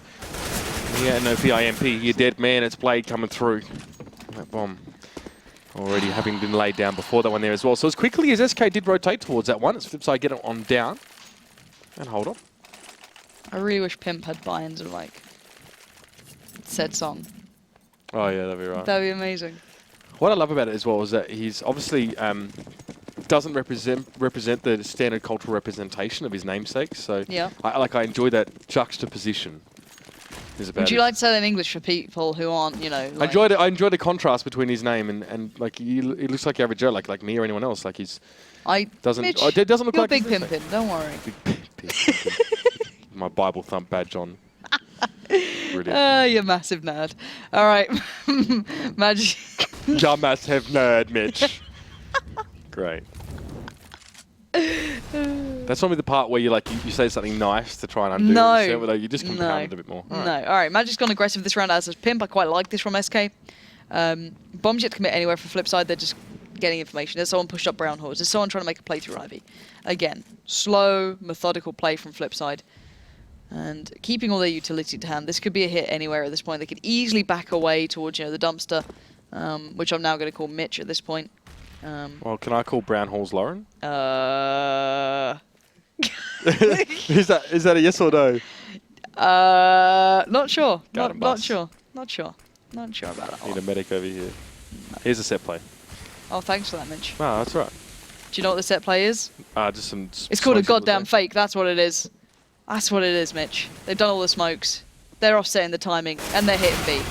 Yeah, no PIMP. You're dead, man. It's Blade coming through. That bomb already having been laid down before that one there as well. So as quickly as SK did rotate towards that one, it's Flipside get it on down. And hold on. I really wish Pimp had buy-ins of like said song. Oh yeah, that'd be right. That'd be amazing. What I love about it as well is that he's obviously doesn't represent the standard cultural representation of his namesake. So yeah, I enjoy that juxtaposition. Would you like to say that in English for people who aren't, like I enjoy the contrast between his name and like he looks like your average Joe, like me or anyone else. Like it doesn't look you're like big pimpin', don't worry. Big my Bible thump badge on. Brilliant. You're a massive nerd. All right, Magic. You're massive nerd, Mitch. Great. That's normally the part where you say something nice to try and undo. No. But you just compound it a bit more. All right, Magic's gone aggressive this round as Pimp. I quite like this from SK. Bomb's yet to commit anywhere for Flipside. They're just getting information. There's someone pushed up Brown Horse. There's someone trying to make a play through Ivy. Again, slow, methodical play from Flipside. And keeping all their utility to hand. This could be a hit anywhere at this point. They could easily back away towards the dumpster, which I'm now going to call Mitch at this point. Well, can I call Brown Halls Lauren? Is that a yes or no? Not sure. Not sure about that. Need a medic over here. Here's a set play. Oh, thanks for that, Mitch. No, that's right. Do you know what the set play is? Just some. It's called a goddamn fake. That's what it is. That's what it is, Mitch. They've done all the smokes. They're offsetting the timing, and they're hitting B.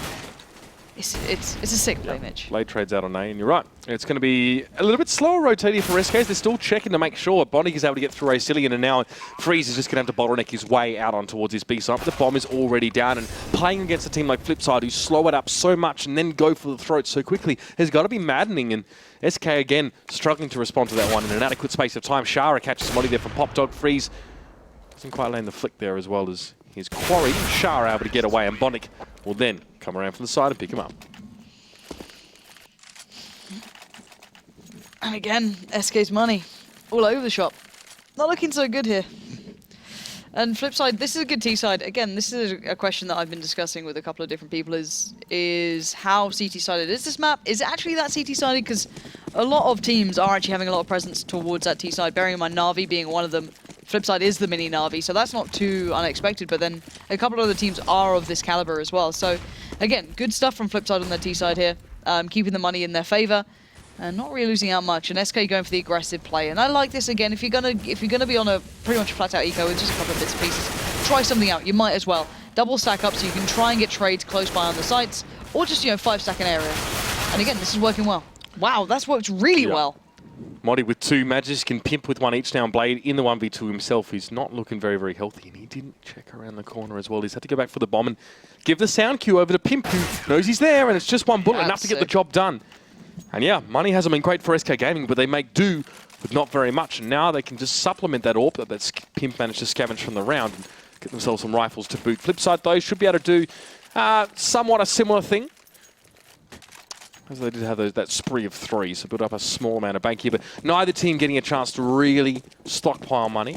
It's a sick play, Mitch. Late trades out on A, and you're right. It's going to be a little bit slower rotating for SKs. They're still checking to make sure Bonnie is able to get through Acilian, and now Freeze is just going to have to bottleneck his way out on towards his B side. The bomb is already down, and playing against a team like Flipside, who slow it up so much and then go for the throat so quickly, has got to be maddening. And SK, again, struggling to respond to that one in an adequate space of time. Shara catches Molly there from Pop Dog. Freeze doesn't quite land the flick there as well as his quarry. Shara able to get away, and Bonnick will then come around from the side and pick him up. And again, SK's money all over the shop. Not looking so good here. And Flipside, this is a good T-side. Again, this is a question that I've been discussing with a couple of different people is how CT-sided is this map? Is it actually that CT-sided? Because a lot of teams are actually having a lot of presence towards that T-side, bearing in mind Na'Vi being one of them. Flipside is the mini Na'Vi, so that's not too unexpected, but then a couple of other teams are of this caliber as well. So again, good stuff from Flipside on their T-side here, keeping the money in their favor. And not really losing out much, and SK going for the aggressive play. And I like this again. If you're gonna be on a pretty much flat out eco with just a couple of bits and pieces, try something out. You might as well double stack up so you can try and get trades close by on the sites, or just 5-stack an area. And again, this is working well. Wow, that's worked really well. Modi with 2 Magis can pimp with 1 each now. Blade in the 1v2 himself. He's not looking very, very healthy, and he didn't check around the corner as well. He's had to go back for the bomb and give the sound cue over to Pimp, who knows he's there, and it's just 1 bullet, enough to get the job done. And yeah, money hasn't been great for SK Gaming, but they make do with not very much. And now they can just supplement that AWP that Pimp managed to scavenge from the round and get themselves some rifles to boot. Flipside, though, should be able to do somewhat a similar thing, as they did have that spree of 3, so build up a small amount of bank here. But neither team getting a chance to really stockpile money.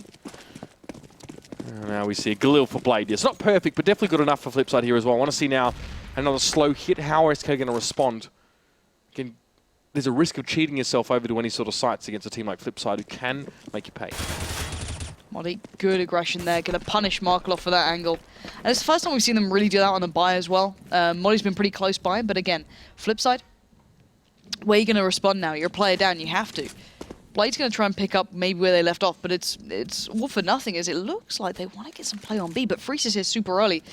And now we see a Galil for Blade. It's not perfect, but definitely good enough for Flipside here as well. I want to see now another slow hit. How are SK going to respond? Again, there's a risk of cheating yourself over to any sort of sites against a team like Flipside who can make you pay. Modi, good aggression there. Going to punish Markloff for that angle. And it's the first time we've seen them really do that on a buy as well. Modi's been pretty close by, but again, Flipside, where are you going to respond now? You're a player down, you have to. Blade's going to try and pick up maybe where they left off, but it's all for nothing, as it looks like they want to get some play on B, but Freeze is here super early.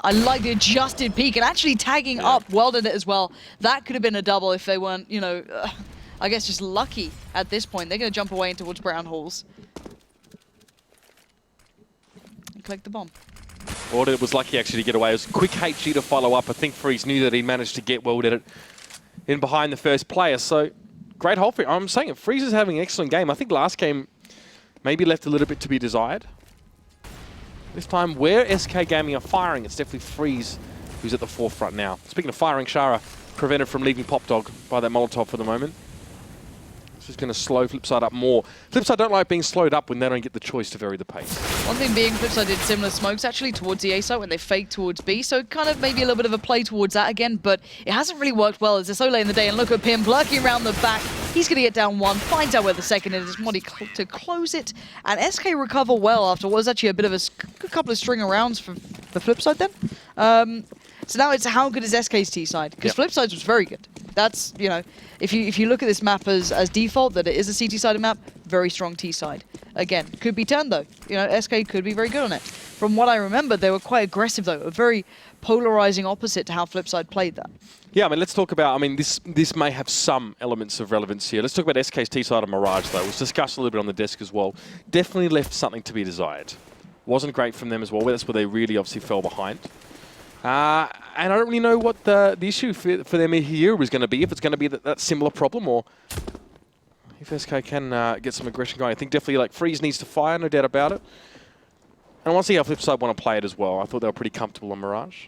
I like the adjusted peak and actually tagging up, welded it as well. That could have been a double if they weren't, I guess just lucky at this point. They're going to jump away towards Brown Halls. And collect the bomb. Order was lucky actually to get away. It was a quick HG to follow up. I think Freeze knew that he managed to get welded it in behind the first player. So great hold for him. I'm saying it. Freeze is having an excellent game. I think last game maybe left a little bit to be desired. This time, where SK Gaming are firing, it's definitely Freeze who's at the forefront now. Speaking of firing, Shara prevented from leaving Pop Dog by that Molotov for the moment. This is going to slow Flipside up more. Flipside don't like being slowed up when they don't get the choice to vary the pace. One thing being, Flipside did similar smokes actually towards the A site when they faked towards B, so kind of maybe a little bit of a play towards that again, but it hasn't really worked well as it's so late in the day. And look at Pim lurking around the back. He's going to get down 1, finds out where the second is. Modi to close it, and SK recover well after what was actually a bit of a couple of stringer rounds for the Flipside then. So now it's how good is SK's T side? Because Flipside's was very good. That's, if you look at this map as default, that it is a CT-sided map, very strong T-side. Again, could be turned though. SK could be very good on it. From what I remember, they were quite aggressive though, a very polarizing opposite to how Flipside played that. Yeah, let's talk about, this may have some elements of relevance here. Let's talk about SK's T-side and Mirage though. It was discussed a little bit on the desk as well. Definitely left something to be desired. Wasn't great from them as well. That's where they really obviously fell behind. And I don't really know what the issue for them here was going to be, if it's going to be that similar problem, or if SK can get some aggression going. I think definitely Freeze needs to fire, no doubt about it. And I want to see how Flipside want to play it as well. I thought they were pretty comfortable on Mirage.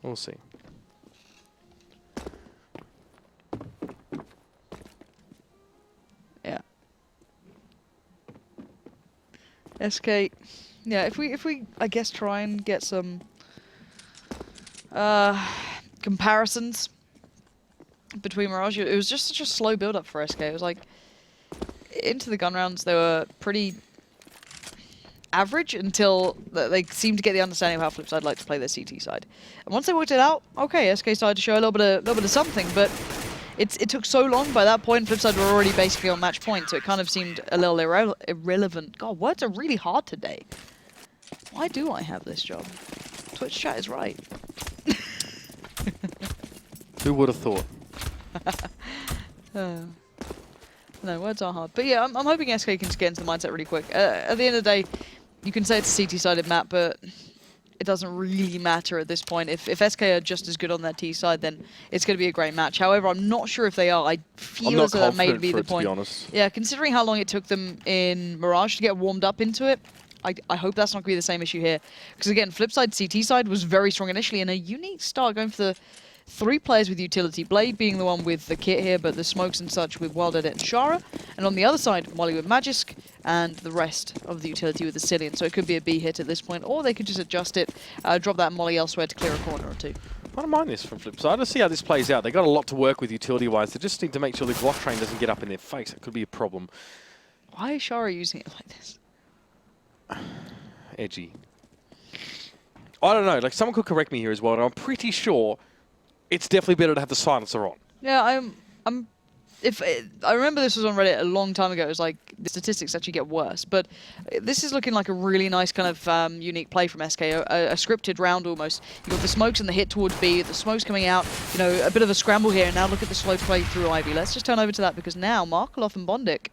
We'll see. Yeah. SK, yeah, if we I guess try and get some comparisons between Mirage, it was just such a slow build up for SK. It was like into the gun rounds they were pretty average until they seemed to get the understanding of how Flipside like to play their CT side. And once they worked it out, okay, SK started to show a little bit of something, but it took so long. By that point, Flipside were already basically on match point, so it kind of seemed a little irrelevant. God, words are really hard today. Why do I have this job? Twitch chat is right. Who would have thought? No, words are hard. But yeah, I'm hoping SK can just get into the mindset really quick. At the end of the day, you can say it's a CT-sided map, but it doesn't really matter at this point. If SK are just as good on their T side, then it's going to be a great match. However, I'm not sure if they are. I feel as though that may be the point. To be honest. Yeah, considering how long it took them in Mirage to get warmed up into it, I hope that's not going to be the same issue here. Because again, Flipside CT side was very strong initially, and a unique start going for the 3 players with utility. Blade being the one with the kit here, but the smokes and such with Wild Edit and Shara. And on the other side, Molly with Magisk, and the rest of the utility with the Cillian. So it could be a B hit at this point, or they could just adjust it, drop that Molly elsewhere to clear a corner or two. I don't mind this from Flipside. Let's see how this plays out. They've got a lot to work with utility-wise. They just need to make sure the Glock train doesn't get up in their face. It could be a problem. Why is Shara using it like this? Edgy. I don't know. Like, someone could correct me here as well, and I'm pretty sure it's definitely better to have the silencer on. Yeah, I remember this was on Reddit a long time ago. It was like the statistics actually get worse, but this is looking like a really nice kind of unique play from SK, a scripted round almost. You got the smokes and the hit towards B, the smokes coming out, you know, a bit of a scramble here, and now look at the slow play through Ivy. Let's just turn over to that because now Markeloff and Bondik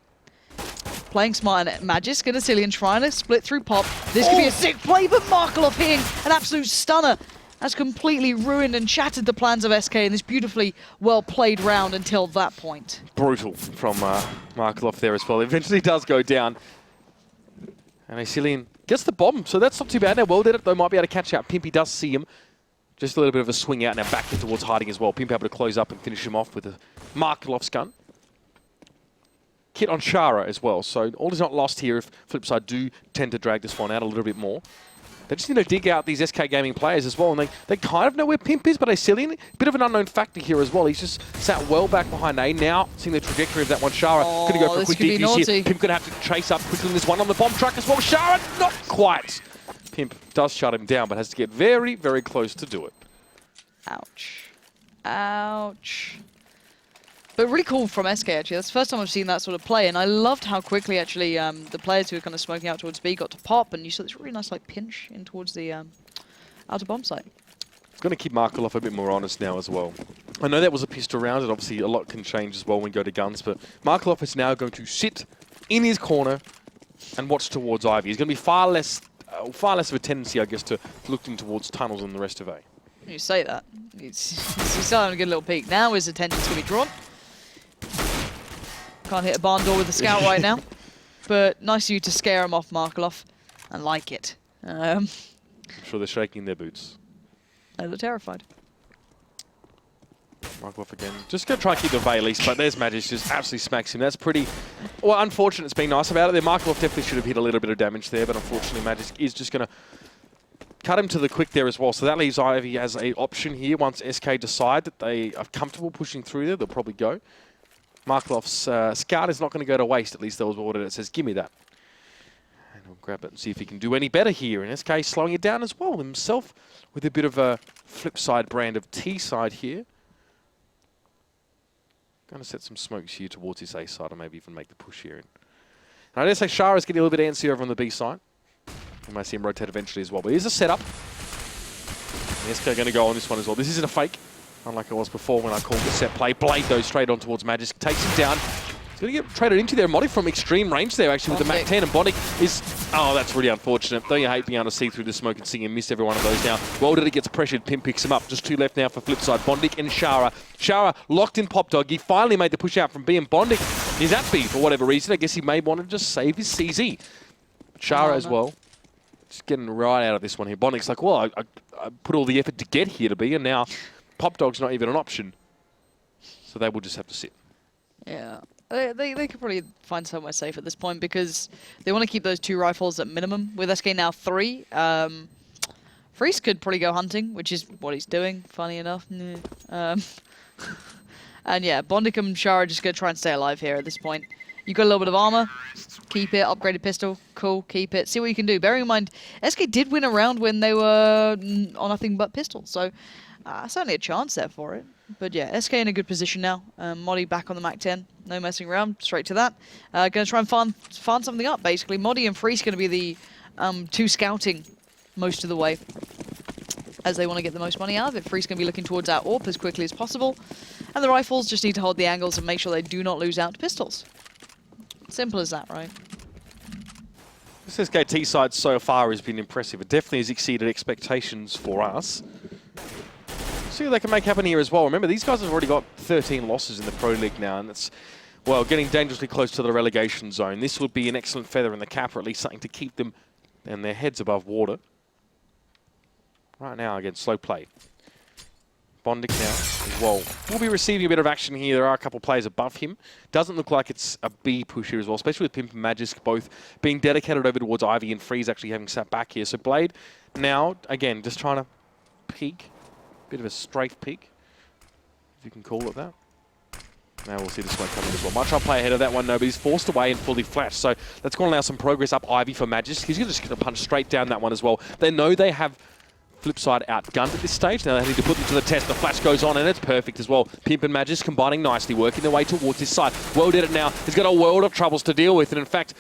playing smart, and Magisk and Cillian trying to split through Pop. This could be a sick play, but Markeloff hitting an absolute stunner. Has completely ruined and shattered the plans of SK in this beautifully well-played round until that point. Brutal from Markeloff there as well. Eventually does go down. And Cillian gets the bomb, so that's not too bad. Now, well did it, though, might be able to catch out. Pimpy does see him. Just a little bit of a swing out, now back in towards hiding as well. Pimpy able to close up and finish him off with a Markeloff's gun. Kit on Shara as well, so all is not lost here if Flipside do tend to drag this one out a little bit more. They just need to dig out these SK Gaming players as well, and they kind of know where Pimp is, but Cillian, a bit of an unknown factor here as well. He's just sat well back behind A. Now, seeing the trajectory of that one, Shara going to go for a quick defuse here. Pimp going to have to chase up quickly on this one on the bomb truck as well. Shara, not quite. Pimp does shut him down, but has to get very, very close to do it. Ouch. Ouch. But really cool from SK, actually. That's the first time I've seen that sort of play, and I loved how quickly, actually, the players who were kind of smoking out towards B got to pop, and you saw this really nice, like, pinch in towards the outer bomb site. It's going to keep Markeloff a bit more honest now as well. I know that was a pistol round, and obviously a lot can change as well when we go to guns, but Markeloff is now going to sit in his corner and watch towards Ivy. He's going to be far less of a tendency, I guess, to looking towards tunnels than the rest of A. You say that. He's starting to get a little peek. Now his attention's going to be drawn. Can't hit a barn door with the scout right now, but nice of you to scare him off, Markeloff. I like it. I'm sure they're shaking their boots. They look terrified. Markeloff again. Just going to try and keep the Vay at least, but there's Magisk, just absolutely smacks him. That's pretty... Well, unfortunate. It's been nice about it there. Markeloff definitely should have hit a little bit of damage there, but unfortunately Magisk is just going to cut him to the quick there as well. So that leaves Ivy as an option here. Once SK decide that they are comfortable pushing through there, they'll probably go. Markeloff's scout is not going to go to waste, at least there was order that says, give me that. And he'll grab it and see if he can do any better here. And SK slowing it down as well himself with a bit of a Flipside brand of T-side here. Going to set some smokes here towards his A side and maybe even make the push here. And I dare say Shara's getting a little bit antsy over on the B side. We might see him rotate eventually as well. But here's a setup. And SK going to go on this one as well. This isn't a fake. Unlike it was before when I called the set play. Blade goes straight on towards Magisk, takes him down. He's going to get traded into there. Modi from extreme range there, actually, with the Mac 10. And Bondik is... Oh, that's really unfortunate. Don't you hate being able to see through the smoke and see him miss every one of those now. Well did it gets pressured. Pim picks him up. Just 2 left now for Flipside. Bondik and Shara. Shara locked in Pop Dog. He finally made the push out from B, and Bondik is at B for whatever reason. I guess he may want to just save his CZ. Shara as well. Just getting right out of this one here. Bondik's like, well, I put all the effort to get here to B, and now... Pop Dog's not even an option, so they will just have to sit. Yeah, they could probably find somewhere safe at this point because they want to keep those 2 rifles at minimum. With SK now 3, Freeze could probably go hunting, which is what he's doing, funny enough. And yeah, Bondik and Shara are just going to try and stay alive here at this point. You've got a little bit of armor, keep it, upgraded pistol, cool, keep it, see what you can do. Bearing in mind, SK did win a round when they were on nothing but pistol, so... certainly a chance there for it. But yeah, SK in a good position now. Modi back on the Mac 10. No messing around. Straight to that. Going to try and farm something up, basically. Modi and Freeze going to be the 2 scouting most of the way. as they want to get the most money out of it. Free's going to be looking towards that AWP as quickly as possible. And the rifles just need to hold the angles and make sure they do not lose out to pistols. Simple as that, right? This SKT side so far has been impressive. It definitely has exceeded expectations for us. See what they can make happen here as well. Remember, these guys have already got 13 losses in the Pro League now, and it's, well, getting dangerously close to the relegation zone. This would be an excellent feather in the cap, or at least something to keep them and their heads above water. Right now, again, slow play. Bondic now as well. We'll be receiving a bit of action here. There are a couple players above him. Doesn't look like it's a B push here as well, especially with Pimp and Magisk both being dedicated over towards Ivy and Freeze actually having sat back here. So Blade now, again, just trying to peek. Bit of a strafe peek, if you can call it that. Now we'll see the smoke coming as well. Much play ahead of that one, no, but he's forced away and fully flashed. So that's going to allow some progress up Ivy for Magisk. He's just going to punch straight down that one as well. They know they have Flipside outgunned at this stage. Now they need to put them to the test. The flash goes on and it's perfect as well. Pimp and Magisk combining nicely, working their way towards his side. Well did it now. He's got a world of troubles to deal with. And in fact,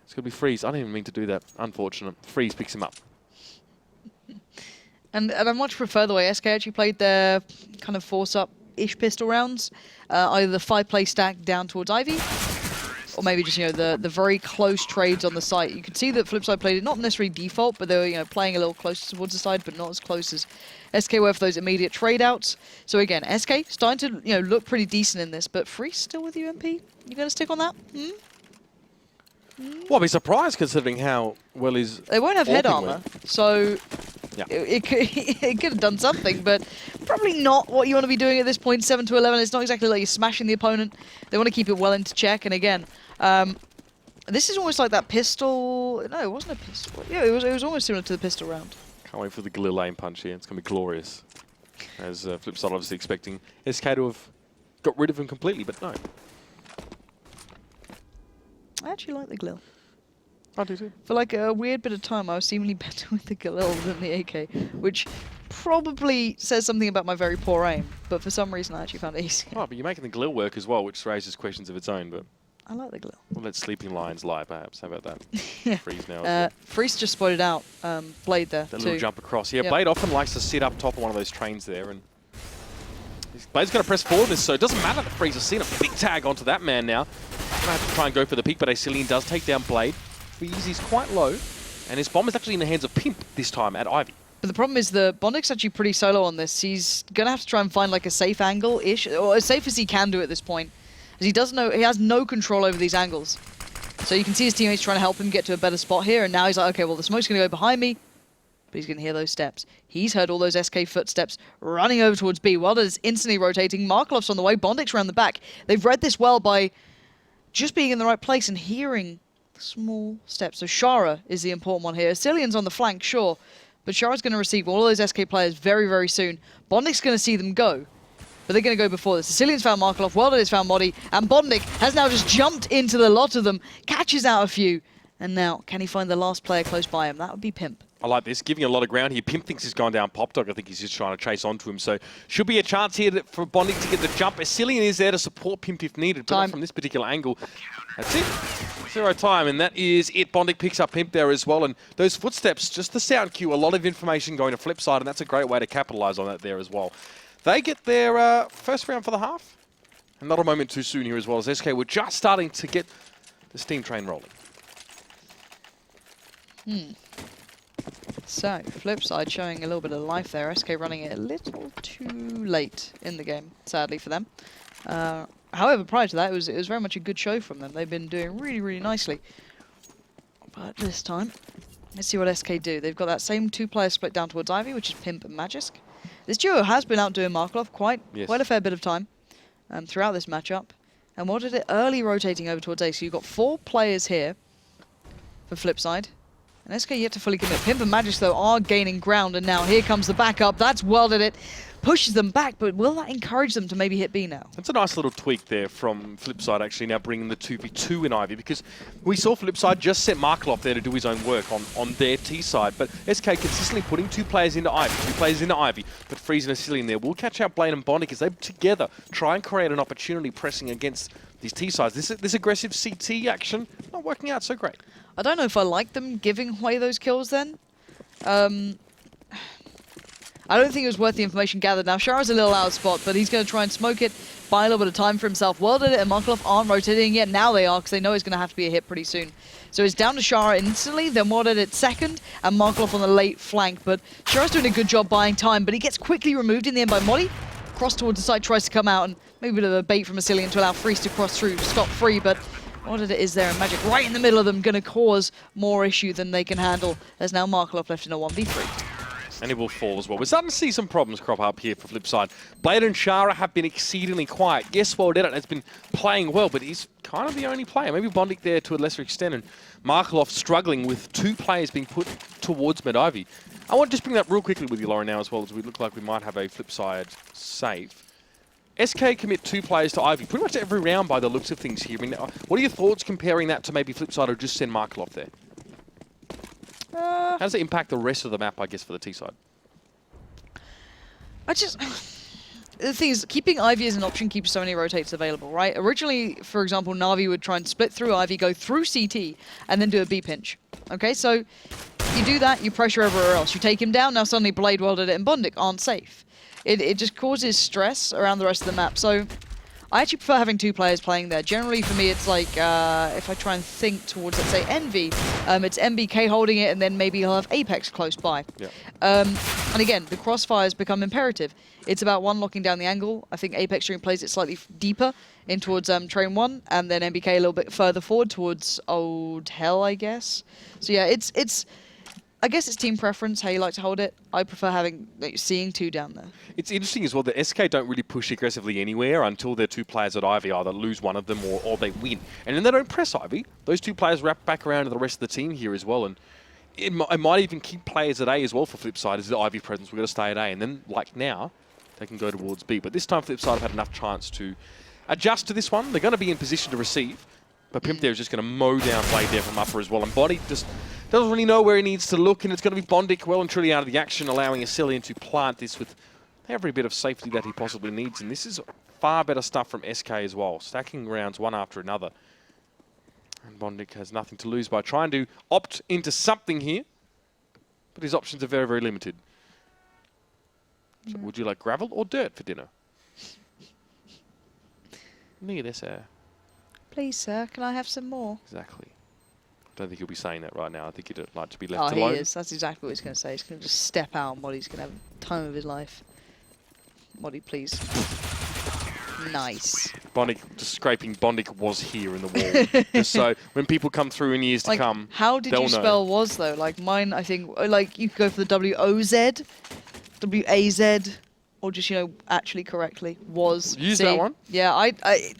it's going to be Freeze. I didn't even mean to do that. Unfortunate. Freeze picks him up. And I much prefer the way SK actually played their kind of force-up-ish pistol rounds. Either the 5-play stack down towards Ivy, or maybe just, the very close trades on the site. You could see that Flipside played it not necessarily default, but they were, playing a little closer towards the side, but not as close as SK were for those immediate trade outs. So again, SK starting to, look pretty decent in this, but Freeze still with UMP? You going to stick on that? Well, I'll be surprised considering how well his... They won't have head armor, went. so... Yeah. It could have done something, but probably not what you want to be doing at this point. 7 to 11. It's not exactly like you're smashing the opponent. They want to keep it well into check. And again, this is almost like that pistol. No, it wasn't a pistol. Yeah, it was almost similar to the pistol round. Can't wait for the Galil lane punch here. It's going to be glorious. As Flipside obviously expecting SK to have got rid of him completely, but no. I actually like the Galil. I do too. For like a weird bit of time, I was seemingly better with the Galil than the AK, which probably says something about my very poor aim, but for some reason I actually found it easy. Oh, but you're making the Galil work as well, which raises questions of its own, but... I like the Galil. We'll let Sleeping Lions lie, perhaps. How about that? Yeah. Freeze now. Freeze just spotted out Blade there, That too. little jump across. Yeah, Yep. Blade often likes to sit up top of one of those trains there, and... Blade's going to press forward this, so it doesn't matter that Freeze has seen a big tag onto that man now. Going to have to try and go for the peak, but Acelian does take down Blade. Freeze is quite low, and his bomb is actually in the hands of Pimp this time at Ivy. But the problem is the Bondic's actually pretty solo on this. He's going to have to try and find like a safe angle-ish, or as safe as he can do at this point. As he has no control over these angles. So you can see his teammates trying to help him get to a better spot here, and now he's like, okay, well the smoke's going to go behind me, but he's going to hear those steps. He's heard all those SK footsteps running over towards B. Wilder is instantly rotating. Markelov's on the way, Bondic's around the back. They've read this well by just being in the right place and hearing small steps. So Shara is the important one here. Cillian's on the flank, sure, but Shara's going to receive all of those SK players very, very soon. Bondic's going to see them go, but they're going to go before this. Cillian's found Markelov, Welder has found Modi, and Bondic has now just jumped into the lot of them, catches out a few, and now can he find the last player close by him? That would be Pimp. I like this, giving a lot of ground here. Pimp thinks he's gone down Pop Dog. I think he's just trying to chase onto him. So should be a chance here for Bondic to get the jump. Cillian is there to support Pimp if needed, but not from this particular angle. That's it. 0 time, and that is it. Bondic picks up Pimp there as well. And those footsteps, just the sound cue, a lot of information going to Flipside, and that's a great way to capitalize on that there as well. They get their first round for the half. And not a moment too soon here as well, as SK were just starting to get the steam train rolling. So, Flipside showing a little bit of life there. SK running it a little too late in the game, sadly for them. However, prior to that, it was very much a good show from them. They've been doing really, really nicely. But this time, let's see what SK do. They've got that same 2-player split down towards Ivy, which is Pimp and Magisk. This duo has been outdoing Markelov quite a fair bit of time throughout this matchup. And what did it early rotating over towards A? So you've got 4 players here for Flipside. And SK yet to fully commit. Pimp and Magisk, though, are gaining ground, and now here comes the backup. That's welded it. Pushes them back, but will that encourage them to maybe hit B now? That's a nice little tweak there from Flipside, actually, now bringing the 2v2 in Ivy, because we saw Flipside just set Markelov there to do his own work on their T side, but SK consistently putting 2 players into Ivy, but Freeze and Acelian there will catch out Blaine and Bondic as they together try and create an opportunity pressing against these T sides. This aggressive CT action not working out so great. I don't know if I like them giving away those kills then. I don't think it was worth the information gathered. Now, Shara's a little out of spot, but he's going to try and smoke it, buy a little bit of time for himself. Well did it, and Markelov aren't rotating yet. Now they are, because they know it's going to have to be a hit pretty soon. So it's down to Shara instantly, then Warded it second, and Markelov on the late flank. But Shara's doing a good job buying time, but he gets quickly removed in the end by Molly. Cross towards the side, tries to come out, and maybe a bit of a bait from Asilian to allow Freeze to cross through, stop free, but Warded it is there, and Magic right in the middle of them, going to cause more issue than they can handle. There's now Markelov left in a 1v3. And it will fall as well. We're starting to see some problems crop up here for Flipside. Blade and Shara have been exceedingly quiet. Yes, Waldetta has been playing well, but he's kind of the only player. Maybe Bondic there to a lesser extent, and Markelov struggling with 2 players being put towards Mid Ivy. I want to just bring that real quickly with you, Lauren, now as well, as we look like we might have a Flipside save. SK commit 2 players to Ivy pretty much every round by the looks of things here. I mean, what are your thoughts comparing that to maybe Flipside or just send Markelov there? How does it impact the rest of the map, I guess, for the T side? The thing is, keeping Ivy as an option keeps so many rotates available, right? Originally, for example, Na'Vi would try and split through Ivy, go through CT, and then do a B pinch. Okay, so you do that, you pressure everywhere else. You take him down, now suddenly Blade, Welded, and Bondic aren't safe. It just causes stress around the rest of the map. So I actually prefer having 2 players playing there. Generally, for me, it's like, if I try and think towards, let's say, Envy, it's MBK holding it, and then maybe he'll have Apex close by. Yeah. And again, the crossfires become imperative. It's about one locking down the angle. I think Apex Dream plays it slightly deeper in towards Train 1, and then MBK a little bit further forward towards Old Hell, I guess. So yeah, I guess it's team preference, how you like to hold it. I prefer seeing 2 down there. It's interesting as well that SK don't really push aggressively anywhere until their 2 players at Ivy either lose one of them or they win. And then they don't press Ivy. Those 2 players wrap back around to the rest of the team here as well. And it might even keep players at A as well for Flipside as the Ivy presence. We've got to stay at A. And then, like now, they can go towards B. But this time Flipside have had enough chance to adjust to this one. They're going to be in position to receive. But Pimp there is just going to mow down Blade there from upper as well. And Body just doesn't really know where he needs to look. And it's going to be Bondic well and truly out of the action, allowing Asilian to plant this with every bit of safety that he possibly needs. And this is far better stuff from SK as well. Stacking rounds one after another. And Bondic has nothing to lose by trying to opt into something here. But his options are very, very limited. So would you like gravel or dirt for dinner? Look at this air. Please, sir, can I have some more? Exactly. I don't think he'll be saying that right now. I think he'd like to be left alone. Oh, he is. That's exactly what he's going to say. He's going to just step out and Molly's going to have the time of his life. Molly, please. Nice. Bondic, just scraping Bondic was here in the wall. Just so when people come through in years to come, how did you spell was, though? Like mine, I think, like you could go for the W-O-Z, W-A-Z, or just, actually correctly. Was. Use that one? Yeah, I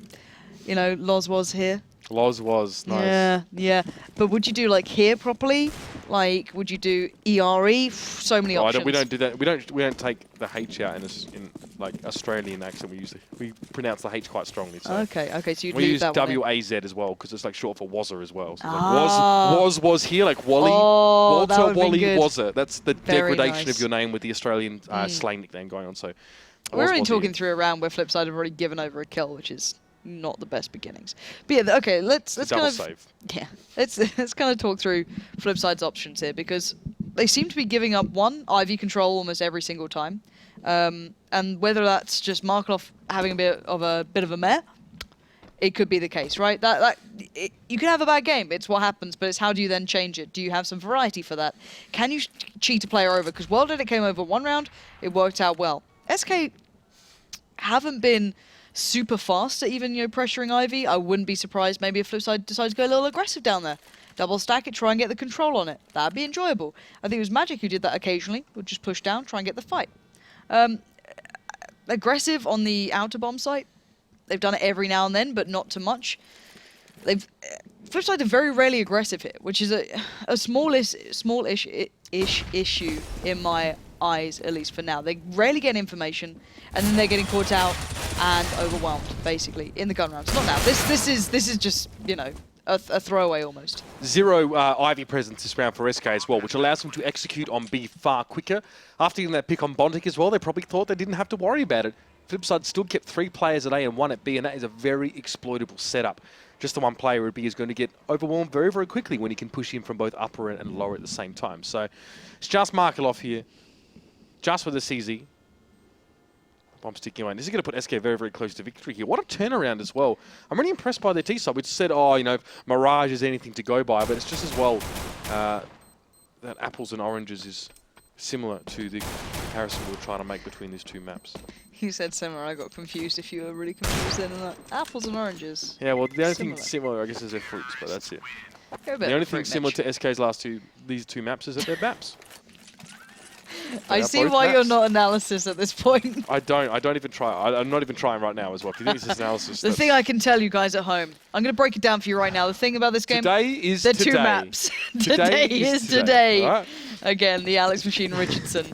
Loz was here. Loz was, nice. Yeah. But would you do like here properly? Like, would you do ERE? So many options. We don't do that. We don't take the H out in like Australian accent. We pronounce the H quite strongly. So. Okay. So you'd we leave use that W-A-Z as well because it's like short for Wazza as well. So like was here like Wally. Oh, Walter Wally Wazza. That's the Very degradation nice. of your name with the Australian slang nickname going on. So we're only talking through a round where Flipside have already given over a kill, which is not the best beginnings. But yeah, okay, let's kind of save. Yeah, let's kind of talk through Flipside's options here because they seem to be giving up one Ivy control almost every single time, and whether that's just Markelov having a bit of a mare, it could be the case, right? You can have a bad game. It's what happens, but it's how do you then change it? Do you have some variety for that? Can you cheat a player over? Because Welded it came over one round, it worked out well. SK haven't been super fast at even pressuring Ivy. I wouldn't be surprised maybe if Flipside decides to go a little aggressive down there. Double stack it, try and get the control on it. That'd be enjoyable. I think it was Magic who did that occasionally. Would just push down, try and get the fight. Aggressive on the outer bomb site. They've done it every now and then, but not too much. Flipside are very rarely aggressive here, which is a smallish issue in my eyes, at least for now. They rarely get information, and then they're getting caught out and overwhelmed, basically, in the gun rounds. Not now. This is just, a throwaway almost. 0 Ivy presence this round for SK as well, which allows them to execute on B far quicker. After getting that pick on Bondic as well, they probably thought they didn't have to worry about it. Flipside still kept 3 players at A and 1 at B, and that is a very exploitable setup. Just the one player at B is going to get overwhelmed very, very quickly when he can push in from both upper and lower at the same time. So it's just Markelov here. just with the CZ. Bomb sticking away. This is going to put SK very, very close to victory here. What a turnaround as well. I'm really impressed by their T-side, which said, oh, you know, Mirage is anything to go by, but it's just as well that apples and oranges is similar to the comparison we were trying to make between these two maps. You said similar. I got confused if you were really confused then. Like, apples and oranges. Yeah, well, the only thing similar, I guess, is their fruits, but that's it. The only thing similar to SK's these two maps is that they're maps. I see why you're not analysis at this point. I don't even try. I'm not even trying right now as well. If you think this is analysis, the thing I can tell you guys at home, I'm going to break it down for you right now. The thing about this game, today is the today. two maps. Today is today. Right? Again, the Alex Machine Richardson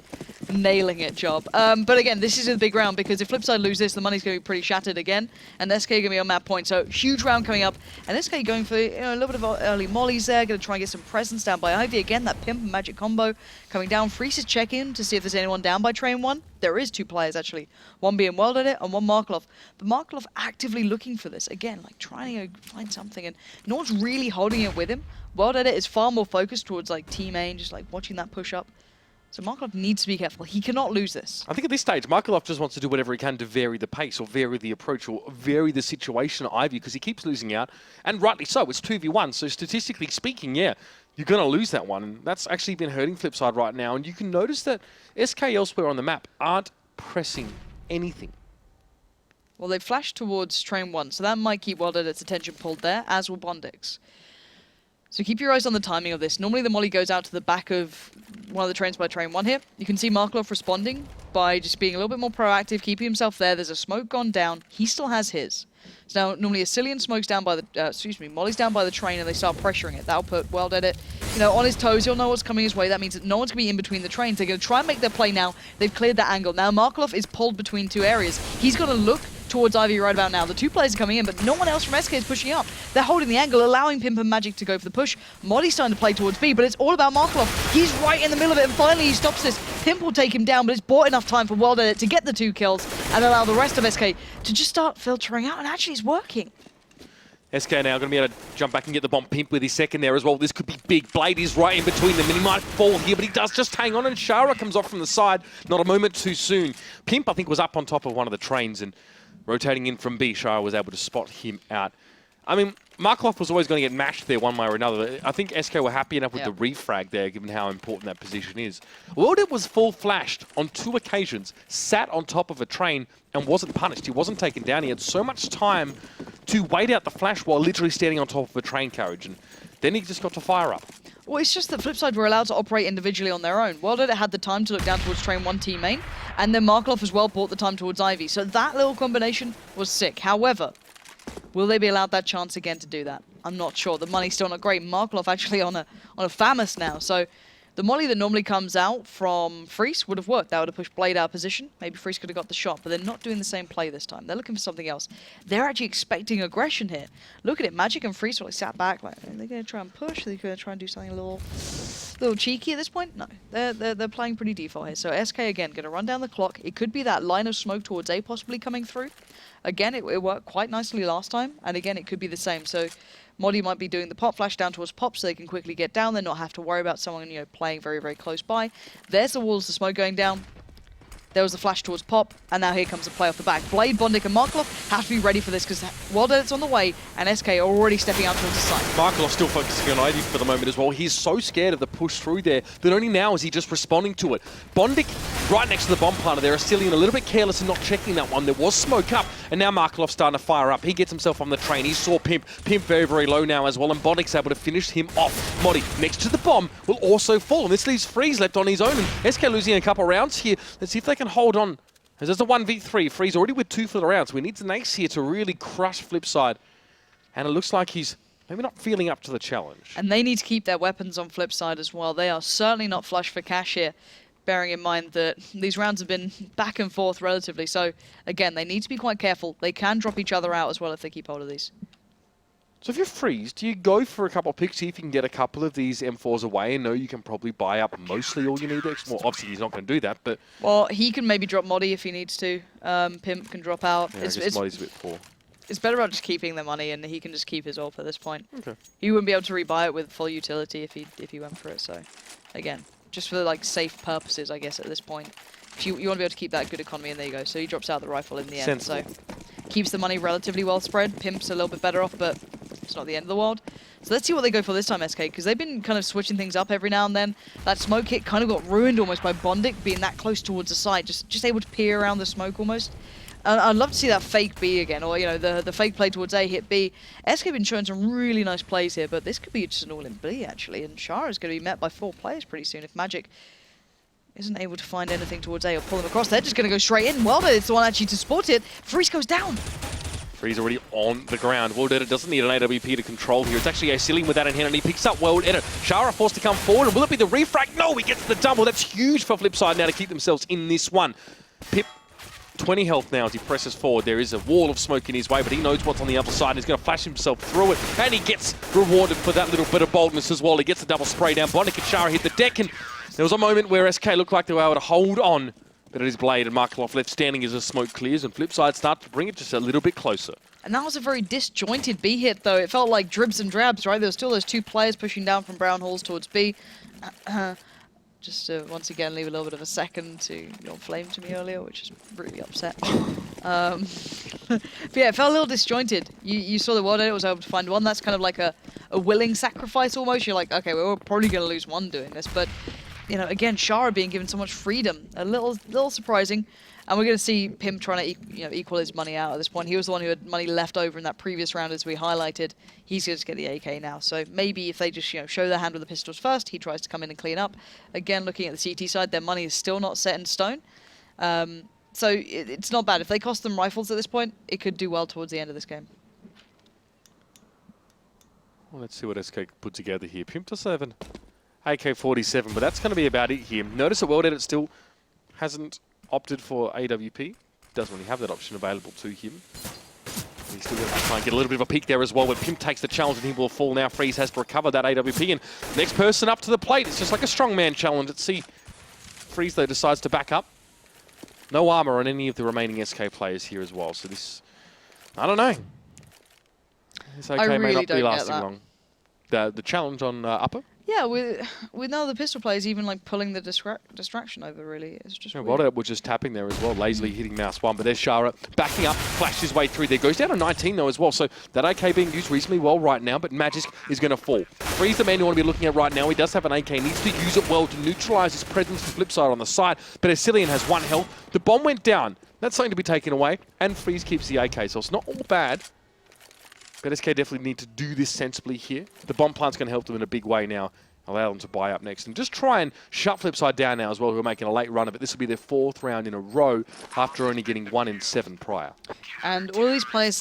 nailing it job. But again, this is a big round because if Flipside lose this, the money's going to be pretty shattered again, and SK going to be on map point. So huge round coming up, and SK going for a little bit of early mollies there, going to try and get some presence down by Ivy. Again, that Pimp and Magic combo coming down. Freeze is checking to see if there's anyone down by train 1. There is 2 players actually, one being World Edit and one Markelov. But Markelov actively looking for this again, like trying to find something, and no one's really holding it with him. World Edit is far more focused towards like team aim, just like watching that push up. So Markelov needs to be careful. He cannot lose this. I think at this stage, Markelov just wants to do whatever he can to vary the pace or vary the approach or vary the situation at Ivy because he keeps losing out. And rightly so. It's 2v1. So statistically speaking, yeah, you're going to lose that one. And that's actually been hurting Flipside right now. And you can notice that SK elsewhere on the map aren't pressing anything. Well, they've flashed towards train 1. So that might keep World Edit's attention pulled there, as will Bondix. So keep your eyes on the timing of this. Normally the molly goes out to the back of one of the trains by train 1 here. You can see Markelov responding by just being a little bit more proactive, keeping himself there. There's a smoke gone down. He still has his. So now normally a Cillian smokes down by the, molly's down by the train and they start pressuring it. That'll put World Edit, on his toes. He'll know what's coming his way. That means that no one's going to be in between the trains. They're going to try and make their play now. They've cleared that angle. Now Markelov is pulled between 2 areas. He's going to look towards Ivy right about now. The 2 players are coming in, but no one else from SK is pushing up. They're holding the angle, allowing Pimp and Magic to go for the push. Molly's starting to play towards B, but it's all about Markelov. He's right in the middle of it, and finally he stops this. Pimp will take him down, but it's bought enough time for World Edit to get the 2 kills and allow the rest of SK to just start filtering out, and actually it's working. SK now going to be able to jump back and get the bomb. Pimp with his second there as well. This could be big. Blade is right in between them, and he might fall here, but he does just hang on, and Shara comes off from the side. Not a moment too soon. Pimp, I think, was up on top of one of the trains, and rotating in from B, Shara was able to spot him out. I mean, Markelov was always going to get mashed there one way or another. I think SK were happy enough with the refrag there, given how important that position is. World was full flashed on 2 occasions, sat on top of a train, and wasn't punished. He wasn't taken down. He had so much time to wait out the flash while literally standing on top of a train carriage. And then he just got to fire up. Well, it's just that Flipside were allowed to operate individually on their own. World Edit had the time to look down towards train 1 team main, and then Markelov as well bought the time towards Ivy. So that little combination was sick. However, will they be allowed that chance again to do that? I'm not sure. The money's still not great. Markelov actually on a FAMAS now. So the molly that normally comes out from Freeze would have worked. That would have pushed Blade out of position. Maybe Freeze could have got the shot, but they're not doing the same play this time. They're looking for something else. They're actually expecting aggression here. Look at it. Magic and Freeze sort of sat back. Like, are they going to try and push? Are they going to try and do something a little cheeky at this point? No. They're playing pretty default here. So SK again going to run down the clock. It could be that line of smoke towards A possibly coming through. Again, it worked quite nicely last time, and again, it could be the same. So Modi might be doing the pop flash down towards pop so they can quickly get down there, not have to worry about someone, playing very, very close by. There's the walls of smoke going down. There was the flash towards pop, and now here comes the play off the back. Blade, Bondic, and Markelov have to be ready for this because World Edit's on the way, and SK are already stepping out towards the side. Markelov still focusing on Ivy for the moment as well. He's so scared of the push through there that only now is he just responding to it. Bondic right next to the bomb planter there, Astilian a little bit careless and not checking that one. There was smoke up, and now Markelov's starting to fire up. He gets himself on the train. He saw Pimp. Pimp very, very low now as well, and Bondic's able to finish him off. Modi next to the bomb will also fall, and this leaves Freeze left on his own, and SK losing a couple rounds here. Let's see if they can hold on. As there's a 1v3, Freeze already with 2 for the round, so we need an ace here to really crush Flipside. And it looks like he's maybe not feeling up to the challenge. And they need to keep their weapons on Flipside as well. They are certainly not flush for cash here, bearing in mind that these rounds have been back and forth relatively. So, again, they need to be quite careful. They can drop each other out as well if they keep hold of these. So if you're Freeze, do you go for a couple of picks, see if you can get a couple of these M4s away and know you can probably buy up mostly all you need? Well, obviously he's not going to do that, but... Well, he can maybe drop Modi if he needs to. Pimp can drop out. Yeah, I guess Modi's a bit poor. It's better about just keeping the money, and he can just keep his ult at this point. Okay. He wouldn't be able to rebuy it with full utility if he went for it, so... Again, just for like safe purposes, I guess, at this point. If you want to be able to keep that good economy, and there you go. So he drops out the rifle in the end. So keeps the money relatively well spread. Pimp's a little bit better off, but it's not the end of the world. So let's see what they go for this time, SK, because they've been kind of switching things up every now and then. That smoke hit kind of got ruined almost by Bondic being that close towards the side, just able to peer around the smoke almost. I'd love to see that fake B again, or, you know, the fake play towards A, hit B. SK have been showing some really nice plays here, but this could be just an all-in B, actually. And Shara is going to be met by 4 players pretty soon if Magic isn't able to find anything towards A or pull them across. They're just going to go straight in. Welder is the one actually to spot it. Freeze goes down. Freeze already on the ground. World Edit doesn't need an AWP to control here. It's actually Asilian with that in hand, and he picks up World Edit. Shara forced to come forward, and will it be the refrag? No, he gets the double. That's huge for Flipside now to keep themselves in this one. Pip, 20 health now as he presses forward. There is a wall of smoke in his way, but he knows what's on the other side, and he's going to flash himself through it, and he gets rewarded for that little bit of boldness as well. He gets a double spray down. Bondic and Shara hit the deck, and there was a moment where SK looked like they were able to hold on, but it is Blade and Markloff left standing as the smoke clears, and Flipside start to bring it just a little bit closer. And that was a very disjointed B hit, though. It felt like dribs and drabs, right? There were still those 2 players pushing down from Brown Halls towards B. Just to once again leave a little bit of a second to your flame to me earlier, which is really upset. But yeah, it felt a little disjointed. You saw the World Edit was able to find one. That's kind of like a willing sacrifice almost. You're like, okay, we're probably going to lose one doing this. But, you know, again, Shara being given so much freedom. A little surprising. And we're going to see Pim trying to equal his money out at this point. He was the one who had money left over in that previous round, as we highlighted. He's going to get the AK now. So maybe if they just show their hand with the pistols first, he tries to come in and clean up. Again, looking at the CT side, their money is still not set in stone. So it's not bad. If they cost them rifles at this point, it could do well towards the end of this game. Well, let's see what SK put together here. Pimp to 7, AK-47, but that's going to be about it here. Notice that World Edit still hasn't opted for AWP. Doesn't really have that option available to him. He's still going to try and get a little bit of a peek there as well, but Pimp takes the challenge and he will fall now. Freeze has to recover that AWP, and next person up to the plate. It's just like a strongman challenge. Let's see. Freeze, though, decides to back up. No armor on any of the remaining SK players here as well, so this... I don't know. This OK really may not be don't lasting long. The challenge on upper? Yeah, with now the pistol players even like pulling the distraction over, really. It's just World Edit was just tapping there as well, lazily hitting mouse 1, but there's Shara backing up, flashed his way through there. Goes down to 19 though as well, so that AK being used reasonably well right now, but Magic is going to fall. Freeze the man you want to be looking at right now. He does have an AK, needs to use it well to neutralize his presence to Flipside on the side, but Asilian has 1 health. The bomb went down. That's something to be taken away, and Freeze keeps the AK, so it's not all bad. But SK definitely need to do this sensibly here. The bomb plant's going to help them in a big way now. Allow them to buy up next. And just try and shut Flipside down now as well, who are making a late run of it. This will be their 4th round in a row after only getting 1 in 7 prior. And all of these players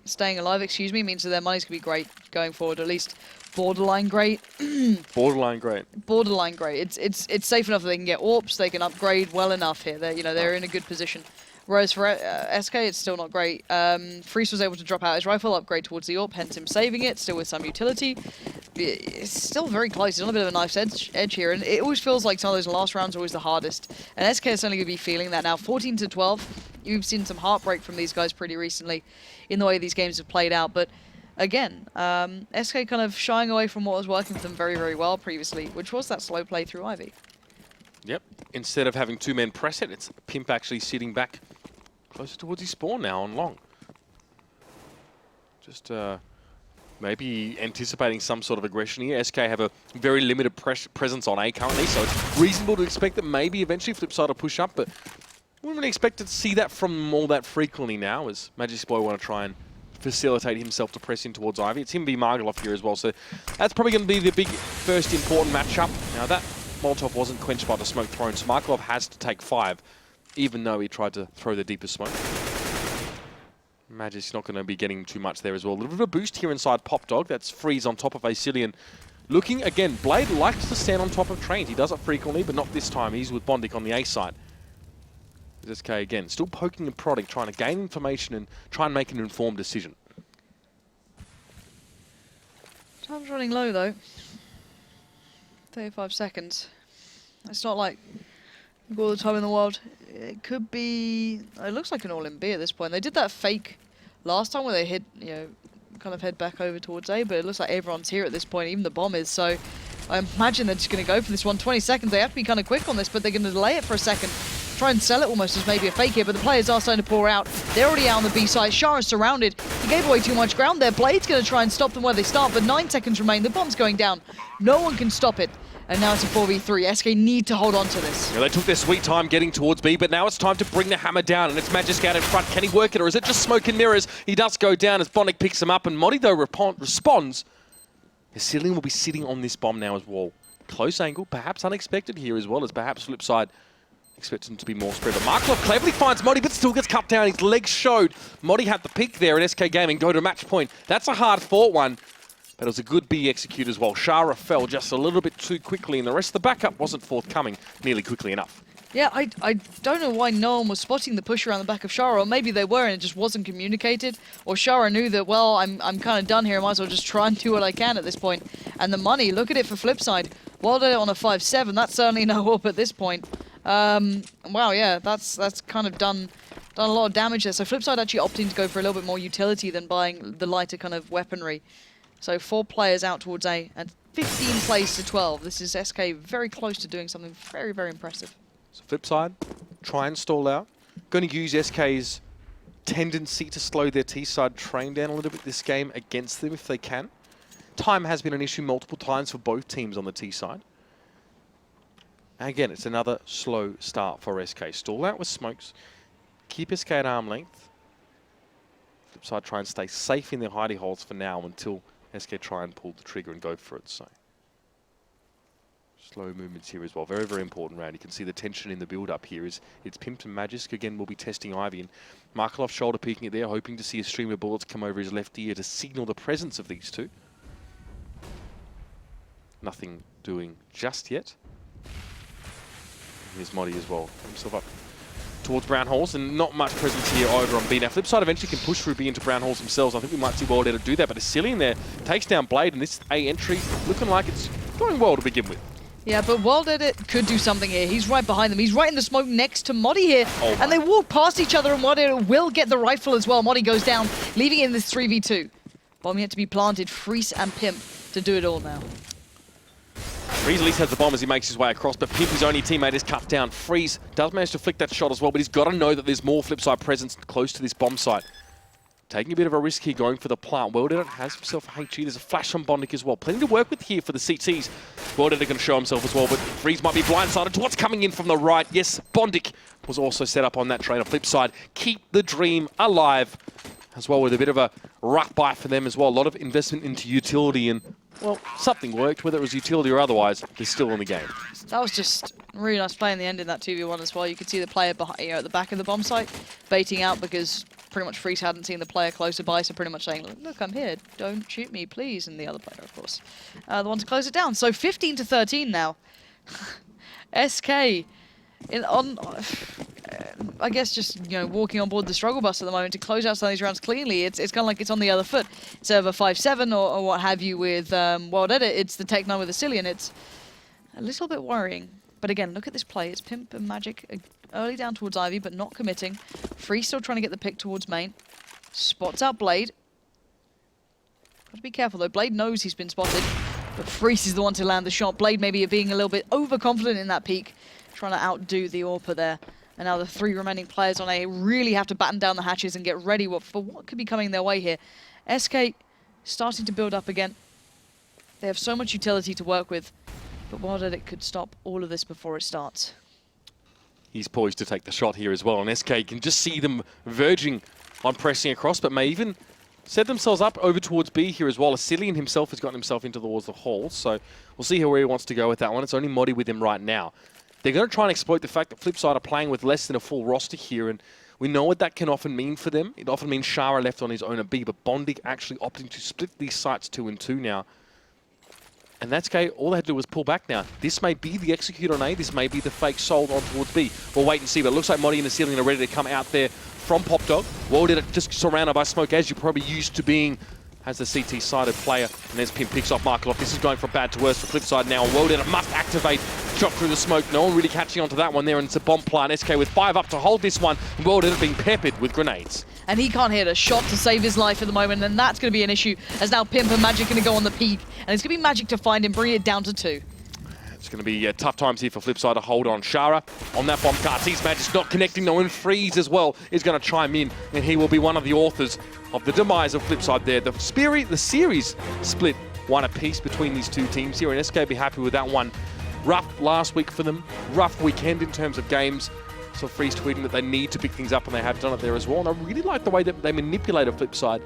staying alive, means that their money's going to be great going forward, at least borderline great. Borderline great. Borderline great. It's safe enough that they can get AWPs, they can upgrade well enough here. They're in a good position. Whereas for SK, it's still not great. Freeze was able to drop out his rifle, upgrade towards the AWP, hence him saving it, still with some utility. It's still very close. He's on a bit of a knife's edge here, and it always feels like some of those last rounds are always the hardest. And SK is certainly going to be feeling that now. 14-12, you've seen some heartbreak from these guys pretty recently in the way these games have played out. But again, SK kind of shying away from what was working for them very, very well previously, which was that slow play through Ivy. Yep. Instead of having 2 men press it, it's Pimp actually sitting back closer towards his spawn now on long. Just maybe anticipating some sort of aggression here. SK have a very limited presence on A currently, so it's reasonable to expect that maybe eventually Flipside will push up, but wouldn't really expect to see that from them all that frequently now, as Magic's Boy want to try and facilitate himself to press in towards Ivy. It's him v Margaloff here as well, so that's probably going to be the big first important matchup. Now that Molotov wasn't quenched by the smoke thrown, so Margaloff has to take 5, even though he tried to throw the deepest smoke. Magic's not going to be getting too much there as well. A little bit of a boost here inside Pop Dog. That's Freeze on top of Asilian. Looking, again, Blade likes to stand on top of trains. He does it frequently, but not this time. He's with Bondic on the A side. SK again, still poking and prodding, trying to gain information and try and make an informed decision. Time's running low, though. 35 seconds. It's not like we've got all the time in the world. It could be... It looks like an all-in B at this point. They did that fake last time where they hit, kind of head back over towards A, but it looks like everyone's here at this point, even the bomb is. So I imagine they're just going to go for this one. 20 seconds, they have to be kind of quick on this, but they're going to delay it for a second. Try and sell it almost as maybe a fake here, but the players are starting to pour out. They're already out on the B side. Shara's surrounded. He gave away too much ground there. Blade's going to try and stop them where they start, but 9 seconds remain. The bomb's going down. No one can stop it. And now it's a 4v3. SK need to hold on to this. Yeah, they took their sweet time getting towards B, but now it's time to bring the hammer down, and it's Matchday out in front. Can he work it, or is it just smoke and mirrors? He does go down as Bondic picks him up, and Modi, though, responds. Ceiling will be sitting on this bomb now as well. Close angle, perhaps unexpected here as well, as perhaps Flipside expects him to be more spread. But Markov cleverly finds Modi, but still gets cut down. His legs showed. Modi had the pick there, and SK Gaming go to match point. That's a hard-fought one. But it was a good B execute as well. Shara fell just a little bit too quickly, and the rest of the backup wasn't forthcoming nearly quickly enough. Yeah, I don't know why no one was spotting the push around the back of Shara, or maybe they were and it just wasn't communicated, or Shara knew that, well, I'm kind of done here, I might as well just try and do what I can at this point. And the money, look at it for Flipside. Well done on a 5-7, that's certainly no up at this point. Wow, yeah, that's kind of done a lot of damage there. So Flipside actually opting to go for a little bit more utility than buying the lighter kind of weaponry. So 4 players out towards A, and 15 plays to 12. This is SK very close to doing something very, very impressive. So Flipside, try and stall out. Going to use SK's tendency to slow their T-side train down a little bit this game against them if they can. Time has been an issue multiple times for both teams on the T-side. And again, it's another slow start for SK. Stall out with smokes. Keep SK at arm length. Flipside try and stay safe in their hidey holes for now until SK try and pull the trigger and go for it. So slow movements here as well. Very, very important round. You can see the tension in the build-up here. It's Pimped and Magisk. Again, we'll be testing Ivy. And Markelov shoulder peeking it there, hoping to see a stream of bullets come over his left ear to signal the presence of these two. Nothing doing just yet. Here's Modi as well. Himself up towards brown holes, and not much presence here over on B. Now, Flipside eventually can push through B into brown holes themselves. I think we might see World Edit do that, but Asilian there takes down Blade, and this A entry looking like it's going well to begin with. Yeah, but World Edit could do something here. He's right behind them. He's right in the smoke next to Modi here. Oh, and they walk past each other, and World Edit will get the rifle as well. Modi goes down, leaving it in this 3v2. Bomb yet to be planted. Freeze and Pimp to do it all now. Freeze at least has the bomb as he makes his way across, but Pimp, his only teammate, is cut down. Freeze does manage to flick that shot as well, but he's got to know that there's more Flipside presence close to this bomb site. Taking a bit of a risk here, going for the plant. World Edit has himself a HG. There's a flash on Bondic as well. Plenty to work with here for the CTs. World Edit going to show himself as well, but Freeze might be blindsided to what's coming in from the right. Yes, Bondic was also set up on that train of Flipside. Keep the dream alive as well, with a bit of a rough bite for them as well. A lot of investment into utility, and well, something worked, whether it was utility or otherwise. They're still in the game. That was just really nice play in the end in that 2v1 as well. You could see the player behind, at the back of the bomb site baiting out because pretty much Freeze hadn't seen the player closer by, so pretty much saying, look, I'm here, don't shoot me, please. And the other player, of course, the one to close it down. So 15-13 now. SK I guess just, walking on board the struggle bus at the moment to close out some of these rounds cleanly. It's kind of like it's on the other foot. Instead of a 5-7 or what have you with World Edit, it's the Tech 9 with Asilian. It's a little bit worrying. But again, look at this play. It's Pimp and Magic early down towards Ivy, but not committing. Free still trying to get the pick towards main. Spots out Blade. Got to be careful though. Blade knows he's been spotted, but Freeze is the one to land the shot. Blade maybe being a little bit overconfident in that peak, trying to outdo the AWPer there. And now the 3 remaining players on A really have to batten down the hatches and get ready for what could be coming their way here. SK starting to build up again. They have so much utility to work with, but Wild Edit could stop all of this before it starts. He's poised to take the shot here as well, and SK can just see them verging on pressing across, but may even set themselves up over towards B here as well. Asilian himself has gotten himself into towards the hall, so we'll see where he wants to go with that one. It's only Modi with him right now. They're going to try and exploit the fact that Flipside are playing with less than a full roster here, and we know what that can often mean for them. It often means Shara left on his own at B, but Bondic actually opting to split these sites 2 and 2 now. And that's okay. All they had to do was pull back now. This may be the execute on A. This may be the fake sold on towards B. We'll wait and see, but it looks like Modi and Asilian are ready to come out there from Pop Dog. World Edit just surrounded by smoke, as you're probably used to being as the CT-sided player. And there's Pimp picks off Markelov. This is going from bad to worse for Flipside now. World Edit must activate. Shot through the smoke. No one really catching onto that one there, and it's a bomb plant. SK with 5 up to hold this one. And World Edit being peppered with grenades. and he can't hit a shot to save his life at the moment, and that's going to be an issue, as now Pimp and Magic going to go on the peak, and it's going to be Magic to find him, bring it down to 2. It's going to be tough times here for Flipside to hold on. Shara on that bomb cart. Sees Magic's not connecting, though, and Freeze as well is going to chime in, and he will be one of the authors of the demise of Flipside there. The series split 1 apiece between these two teams here, and SK be happy with that one. Rough last week for them, rough weekend in terms of games. So Freeze tweeting that they need to pick things up, and they have done it there as well. And I really like the way that they manipulate a Flipside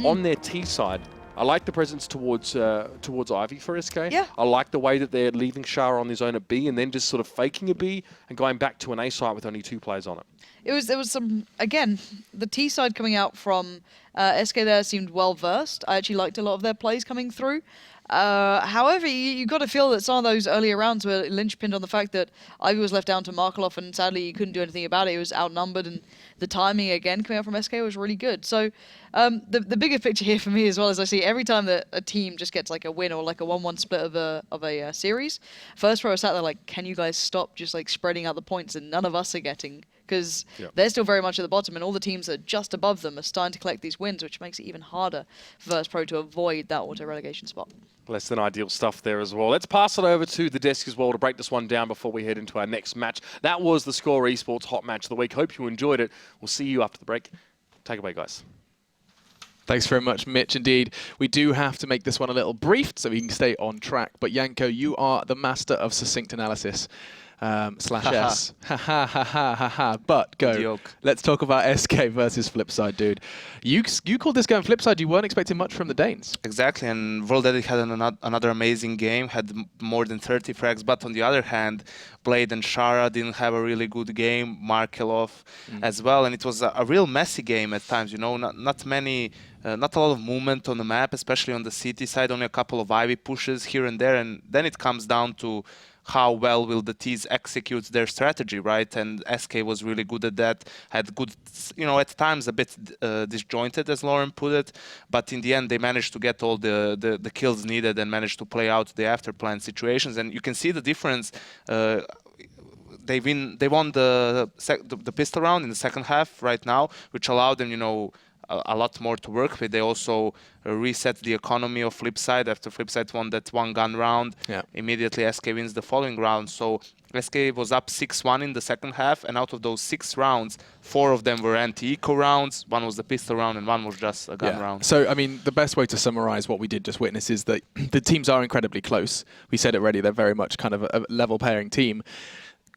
on their T side. I like the presence towards Ivy for SK. Yeah. I like the way that they're leaving Shara on his own at B and then just sort of faking a B and going back to an A site with only 2 players on it. There was some, again, the T side coming out from SK there seemed well versed. I actually liked a lot of their plays coming through. However, you got to feel that some of those earlier rounds were linchpinned on the fact that Ivy was left down to Markelov, and sadly you couldn't do anything about it. He was outnumbered, and the timing again coming out from SK was really good. So the bigger picture here for me as well is I see every time that a team just gets like a win or like a 1-1 split of a series, First Pro sat there like, can you guys stop just like spreading out the points that none of us are getting? Because they're still very much at the bottom, and all the teams that are just above them are starting to collect these wins, which makes it even harder for First Pro to avoid that auto-relegation spot. Less than ideal stuff there as well. Let's pass it over to the desk as well to break this one down before we head into our next match. That was the Score Esports Hot Match of the Week. Hope you enjoyed it. We'll see you after the break. Take it away, guys. Thanks very much, Mitch. Indeed, we do have to make this one a little brief so we can stay on track. But Yanko, you are the master of succinct analysis. /S. Ha ha ha ha ha ha. But go. Joke. Let's talk about SK versus Flipside, dude. You called this game Flipside. You weren't expecting much from the Danes. Exactly, and World Edit had another amazing game, had more than 30 frags, but on the other hand, Blade and Shara didn't have a really good game, Markelov as well, and it was a real messy game at times, you know, not a lot of movement on the map, especially on the CT side, only a couple of Ivy pushes here and there, and then it comes down to how well will the T's execute their strategy, right? And SK was really good at that, had good, you know, at times a bit disjointed, as Lauren put it, but in the end they managed to get all the kills needed and managed to play out the after-plan situations. And you can see the difference. They won the pistol round in the second half right now, which allowed them, you know, a lot more to work with. They also reset the economy of Flipside after Flipside won that 1-gun round. Yeah. Immediately SK wins the following round. So SK was up 6-1 in the second half, and out of those 6 rounds, 4 of them were anti-eco rounds. 1 was the pistol round, and 1 was just a gun round. So, I mean, the best way to summarize what we did just witness is that the teams are incredibly close. We said it already, they're very much kind of a level pairing team.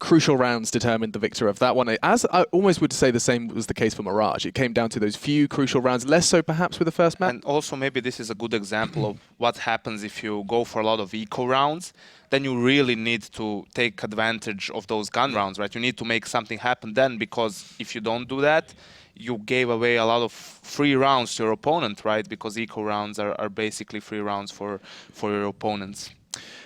Crucial rounds determined the victor of that one. As I almost would say the same was the case for Mirage. It came down to those few crucial rounds, less so perhaps with the first map. And also maybe this is a good example of what happens if you go for a lot of eco rounds. Then you really need to take advantage of those gun rounds, right? You need to make something happen then, because if you don't do that, you gave away a lot of free rounds to your opponent, right? Because eco rounds are basically free rounds for your opponents.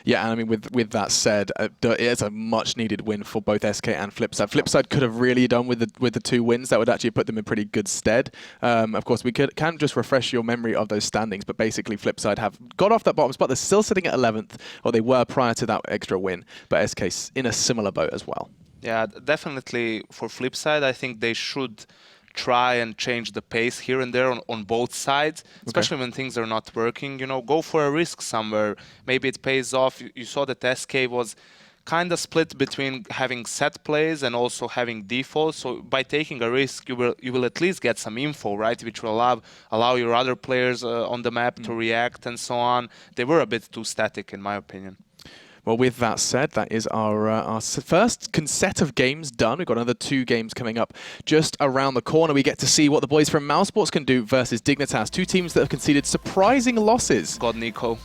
Yeah, and I mean, with that said, it's a much-needed win for both SK and Flipside. Flipside could have really done with the 2 wins. That would actually put them in pretty good stead. Of course, we can just refresh your memory of those standings, but basically Flipside have got off that bottom spot. They're still sitting at 11th, or they were prior to that extra win, but SK's in a similar boat as well. Yeah, definitely for Flipside, I think they should try and change the pace here and there on both sides, especially when things are not working. You know, go for a risk somewhere. Maybe it pays off. You saw that SK was kind of split between having set plays and also having defaults. So by taking a risk, you will at least get some info, right, which will allow your other players on the map to react and so on. They were a bit too static, in my opinion. Well, with that said, that is our first set of games done. We've got another 2 games coming up just around the corner. We get to see what the boys from Mousesports can do versus Dignitas, 2 teams that have conceded surprising losses. God, Nico.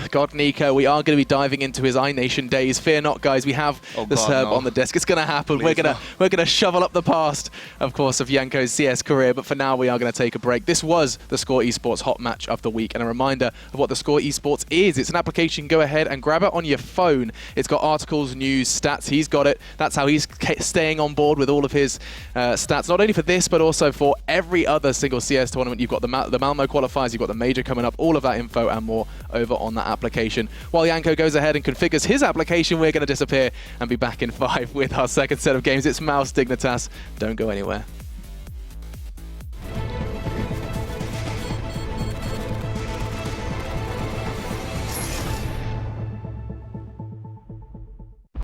God, Nico, we are going to be diving into his iNation days. Fear not, guys. We have the Serb on the desk. It's going to happen. We're going to shovel up the past, of course, of Yanko's CS career. But for now, we are going to take a break. This was the Score Esports Hot Match of the Week. And a reminder of what the Score Esports is. It's an application. Go ahead and grab it on your phone. It's got articles, news, stats. He's got it. That's how he's staying on board with all of his stats, not only for this, but also for every other single CS tournament. You've got the Malmo qualifiers. You've got the major coming up. All of that info and more over on that application. While Yanko goes ahead and configures his application, we're going to disappear and be back in 5 with our second set of games. It's Mouse Dignitas. Don't go anywhere.